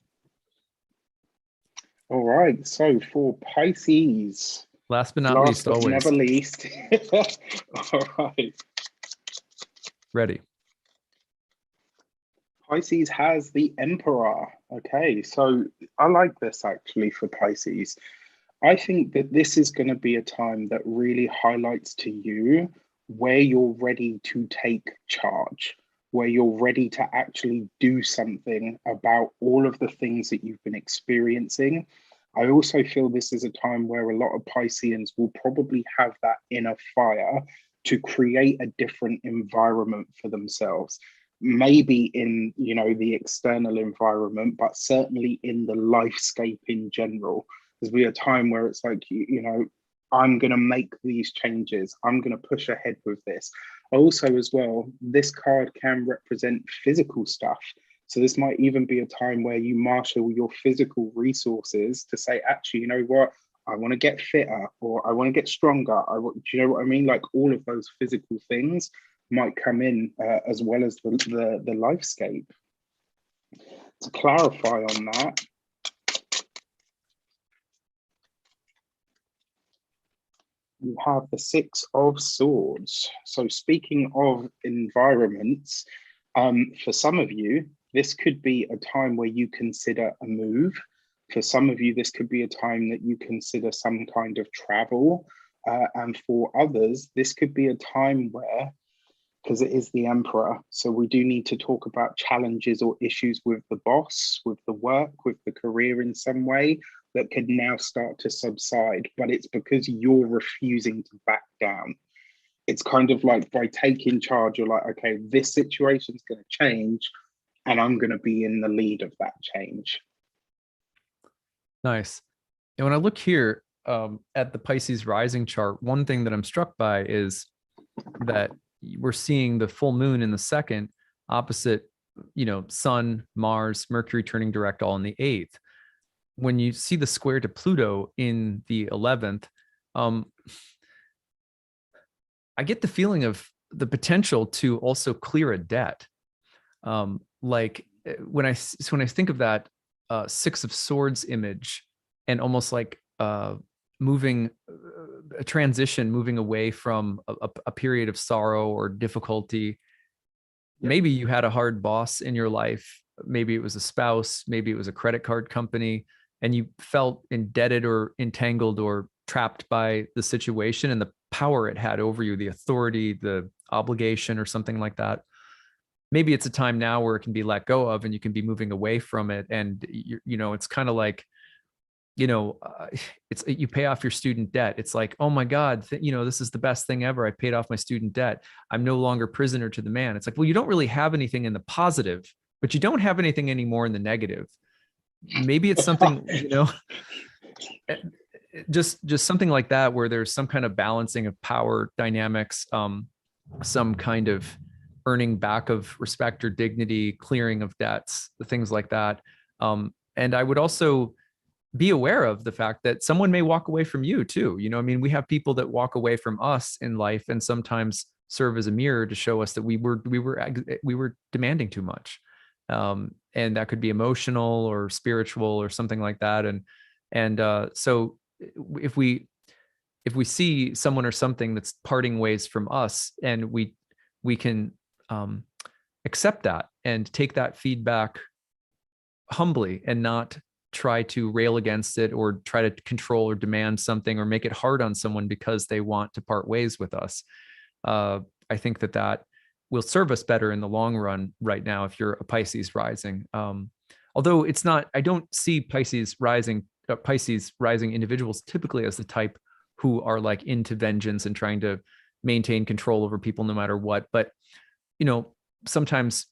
All right, so for Pisces, Last but not last least, but always never least. All right, ready. Pisces has the Emperor. Okay, so I like this actually for Pisces. I think that this is going to be a time that really highlights to you where you're ready to take charge, where you're ready to actually do something about all of the things that you've been experiencing. I also feel this is a time where a lot of Pisceans will probably have that inner fire to create a different environment for themselves. Maybe in, the external environment, but certainly in the lifescape in general. There's be a time where it's like, I'm going to make these changes. I'm going to push ahead with this. Also, as well, this card can represent physical stuff. So this might even be a time where you marshal your physical resources to say, actually, you know what? I want to get fitter, or I want to get stronger. Do you know what I mean? Like, all of those physical things might come in as well as the lifescape. To clarify on that, you have the Six of Swords. So speaking of environments, for some of you, this could be a time where you consider a move. For some of you, this could be a time that you consider some kind of travel. And for others, this could be a time where, because it is the Emperor, so we do need to talk about challenges or issues with the boss, with the work, with the career in some way that could now start to subside. But it's because you're refusing to back down. It's kind of like, by taking charge, you're like, okay, this situation's going to change and I'm going to be in the lead of that change. Nice. And when I look here at the Pisces rising chart, one thing that I'm struck by is that we're seeing the full moon in the second opposite, Sun, Mars, Mercury turning direct all in the eighth. When you see the square to Pluto in the 11th, I get the feeling of the potential to also clear a debt. Like when I think of that Six of Swords image, and almost like moving a transition, moving away from a period of sorrow or difficulty. Yep. Maybe you had a hard boss in your life. Maybe it was a spouse. Maybe it was a credit card company, and you felt indebted or entangled or trapped by the situation and the power it had over you, the authority, the obligation, or something like that. Maybe it's a time now where it can be let go of and you can be moving away from it. And it's kind of like, it's, you pay off your student debt. It's like, oh my God, this is the best thing ever. I paid off my student debt. I'm no longer prisoner to the man. It's like, well, you don't really have anything in the positive, but you don't have anything anymore in the negative. Maybe it's something, just something like that, where there's some kind of balancing of power dynamics, some kind of earning back of respect or dignity, clearing of debts, things like that. And I would also be aware of the fact that someone may walk away from you too. We have people that walk away from us in life and sometimes serve as a mirror to show us that we were demanding too much. And that could be emotional or spiritual or something like that. And so if we see someone or something that's parting ways from us, and we can accept that and take that feedback humbly and not try to rail against it or try to control or demand something or make it hard on someone because they want to part ways with us. I think that will serve us better in the long run right now if you're a Pisces rising. although it's not, I don't see Pisces rising individuals typically as the type who are like into vengeance and trying to maintain control over people no matter what. But, you know, sometimes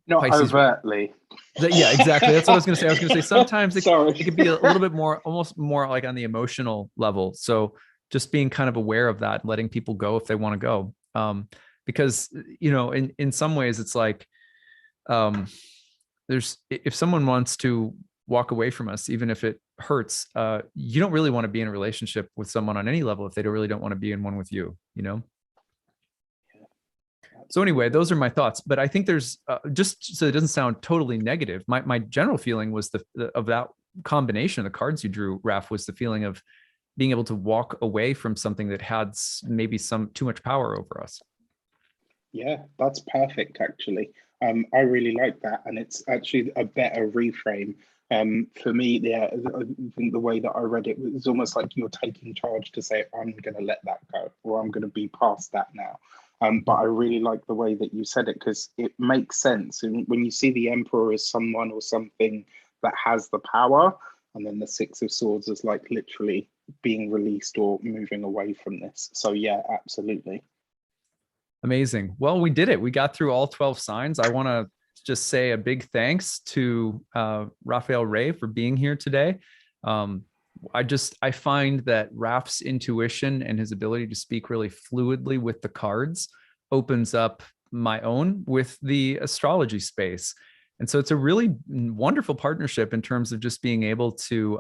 not Pisces, overtly. yeah, exactly. That's what I was going to say. I was going to say sometimes it could be a little bit more, almost more like on the emotional level. So just being kind of aware of that, letting people go if they want to go. Because, you know, in some ways it's like, if someone wants to walk away from us, even if it hurts, you don't really want to be in a relationship with someone on any level if they really don't want to be in one with you, you know? So anyway, those are my thoughts, but I think there's just so it doesn't sound totally negative. My general feeling was of that combination of the cards you drew, Raph, was the feeling of being able to walk away from something that had maybe some too much power over us. Yeah, that's perfect, actually. I really like that, and it's actually a better reframe. For me, yeah, I think the way that I read it was almost like you're taking charge to say, I'm going to let that go, or I'm going to be past that now. But I really like the way that you said it, because it makes sense. And when you see the Emperor as someone or something that has the power, and then the Six of Swords is like literally being released or moving away from this. So yeah, absolutely. Amazing. Well, we did it. We got through all 12 signs. I want to just say a big thanks to Raphael Rey for being here today. I find that Raph's intuition and his ability to speak really fluidly with the cards opens up my own with the astrology space. And so it's a really wonderful partnership in terms of just being able to,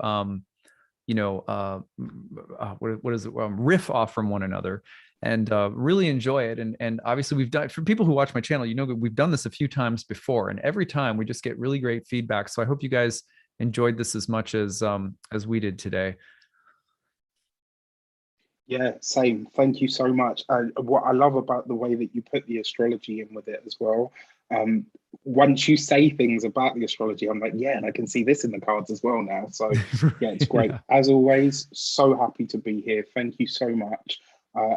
what is it? Riff off from one another and really enjoy it. And obviously we've done, for people who watch my channel, you know, we've done this a few times before, and every time we just get really great feedback. So I hope you guys enjoyed this as much as we did today. Yeah, same. Thank you so much. What I love about the way that you put the astrology in with it as well. Once you say things about the astrology, I'm like, yeah, and I can see this in the cards as well now. So yeah, it's great. Yeah. As always, so happy to be here. Thank you so much.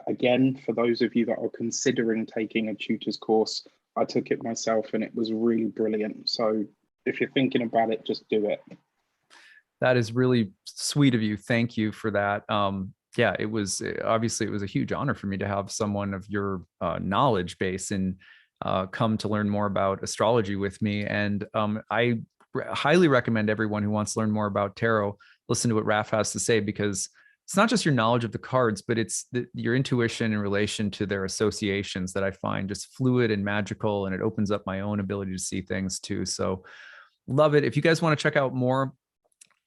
Again, for those of you that are considering taking a tutor's course, I took it myself and it was really brilliant. So if you're thinking about it, just do it. That is really sweet of you. Thank you for that. Yeah, it was obviously it was a huge honor for me to have someone of your knowledge base and come to learn more about astrology with me. And I highly recommend everyone who wants to learn more about tarot listen to what Raph has to say, because it's not just your knowledge of the cards, but it's your intuition in relation to their associations that I find just fluid and magical, and it opens up my own ability to see things too. So love it. If you guys want to check out more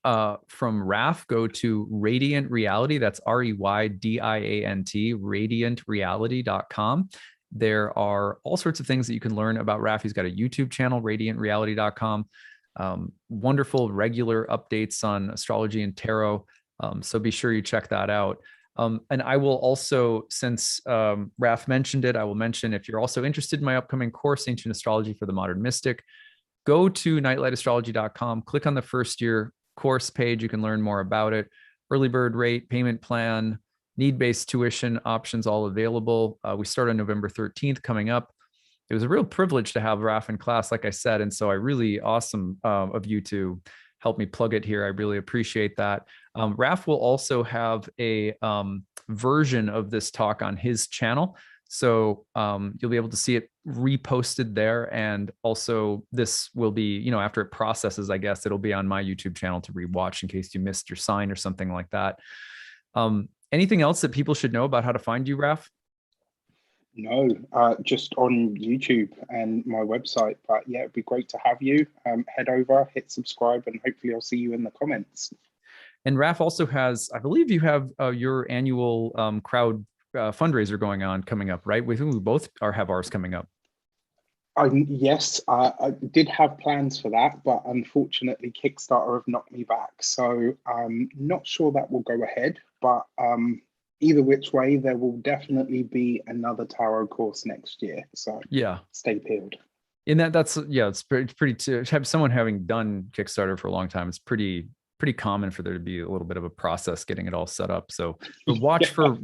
from Raph, go to Reydiant Reality. That's Reydiant, radiantreality.com. There are all sorts of things that you can learn about Raph. He's got a YouTube channel, radiantreality.com. Wonderful regular updates on astrology and tarot. So be sure you check that out. And I will also, since Raph mentioned it, I will mention, if you're also interested in my upcoming course, Ancient Astrology for the Modern Mystic, go to nightlightastrology.com, click on the first year course page. You can learn more about it. Early bird rate, payment plan, need-based tuition options, all available. We start on November 13th coming up. It was a real privilege to have Raph in class, like I said. And so I really awesome of you to help me plug it here. I really appreciate that. Raph will also have a version of this talk on his channel. So you'll be able to see it reposted there. And also this will be, you know, after it processes, I guess it'll be on my YouTube channel to rewatch in case you missed your sign or something like that. Anything else that people should know about how to find you, Raph? No, just on YouTube and my website. But yeah, it'd be great to have you. Head over, hit subscribe, and hopefully I'll see you in the comments. And Raph also has, I believe you have your annual crowd fundraiser going on coming up, right? We both have ours coming up. Yes, I did have plans for that, but unfortunately Kickstarter have knocked me back. So I'm not sure that will go ahead, but either which way, there will definitely be another tarot course next year. So yeah, stay peeled. And that's, yeah, it's pretty to have someone having done Kickstarter for a long time. It's pretty common for there to be a little bit of a process getting it all set up. So watch for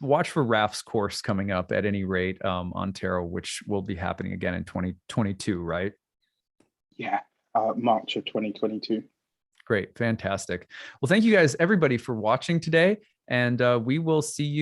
Raph's course coming up at any rate on tarot, which will be happening again in 2022, right? Yeah. March of 2022. Great. Fantastic. Well, thank you guys, everybody, for watching today. And we will see you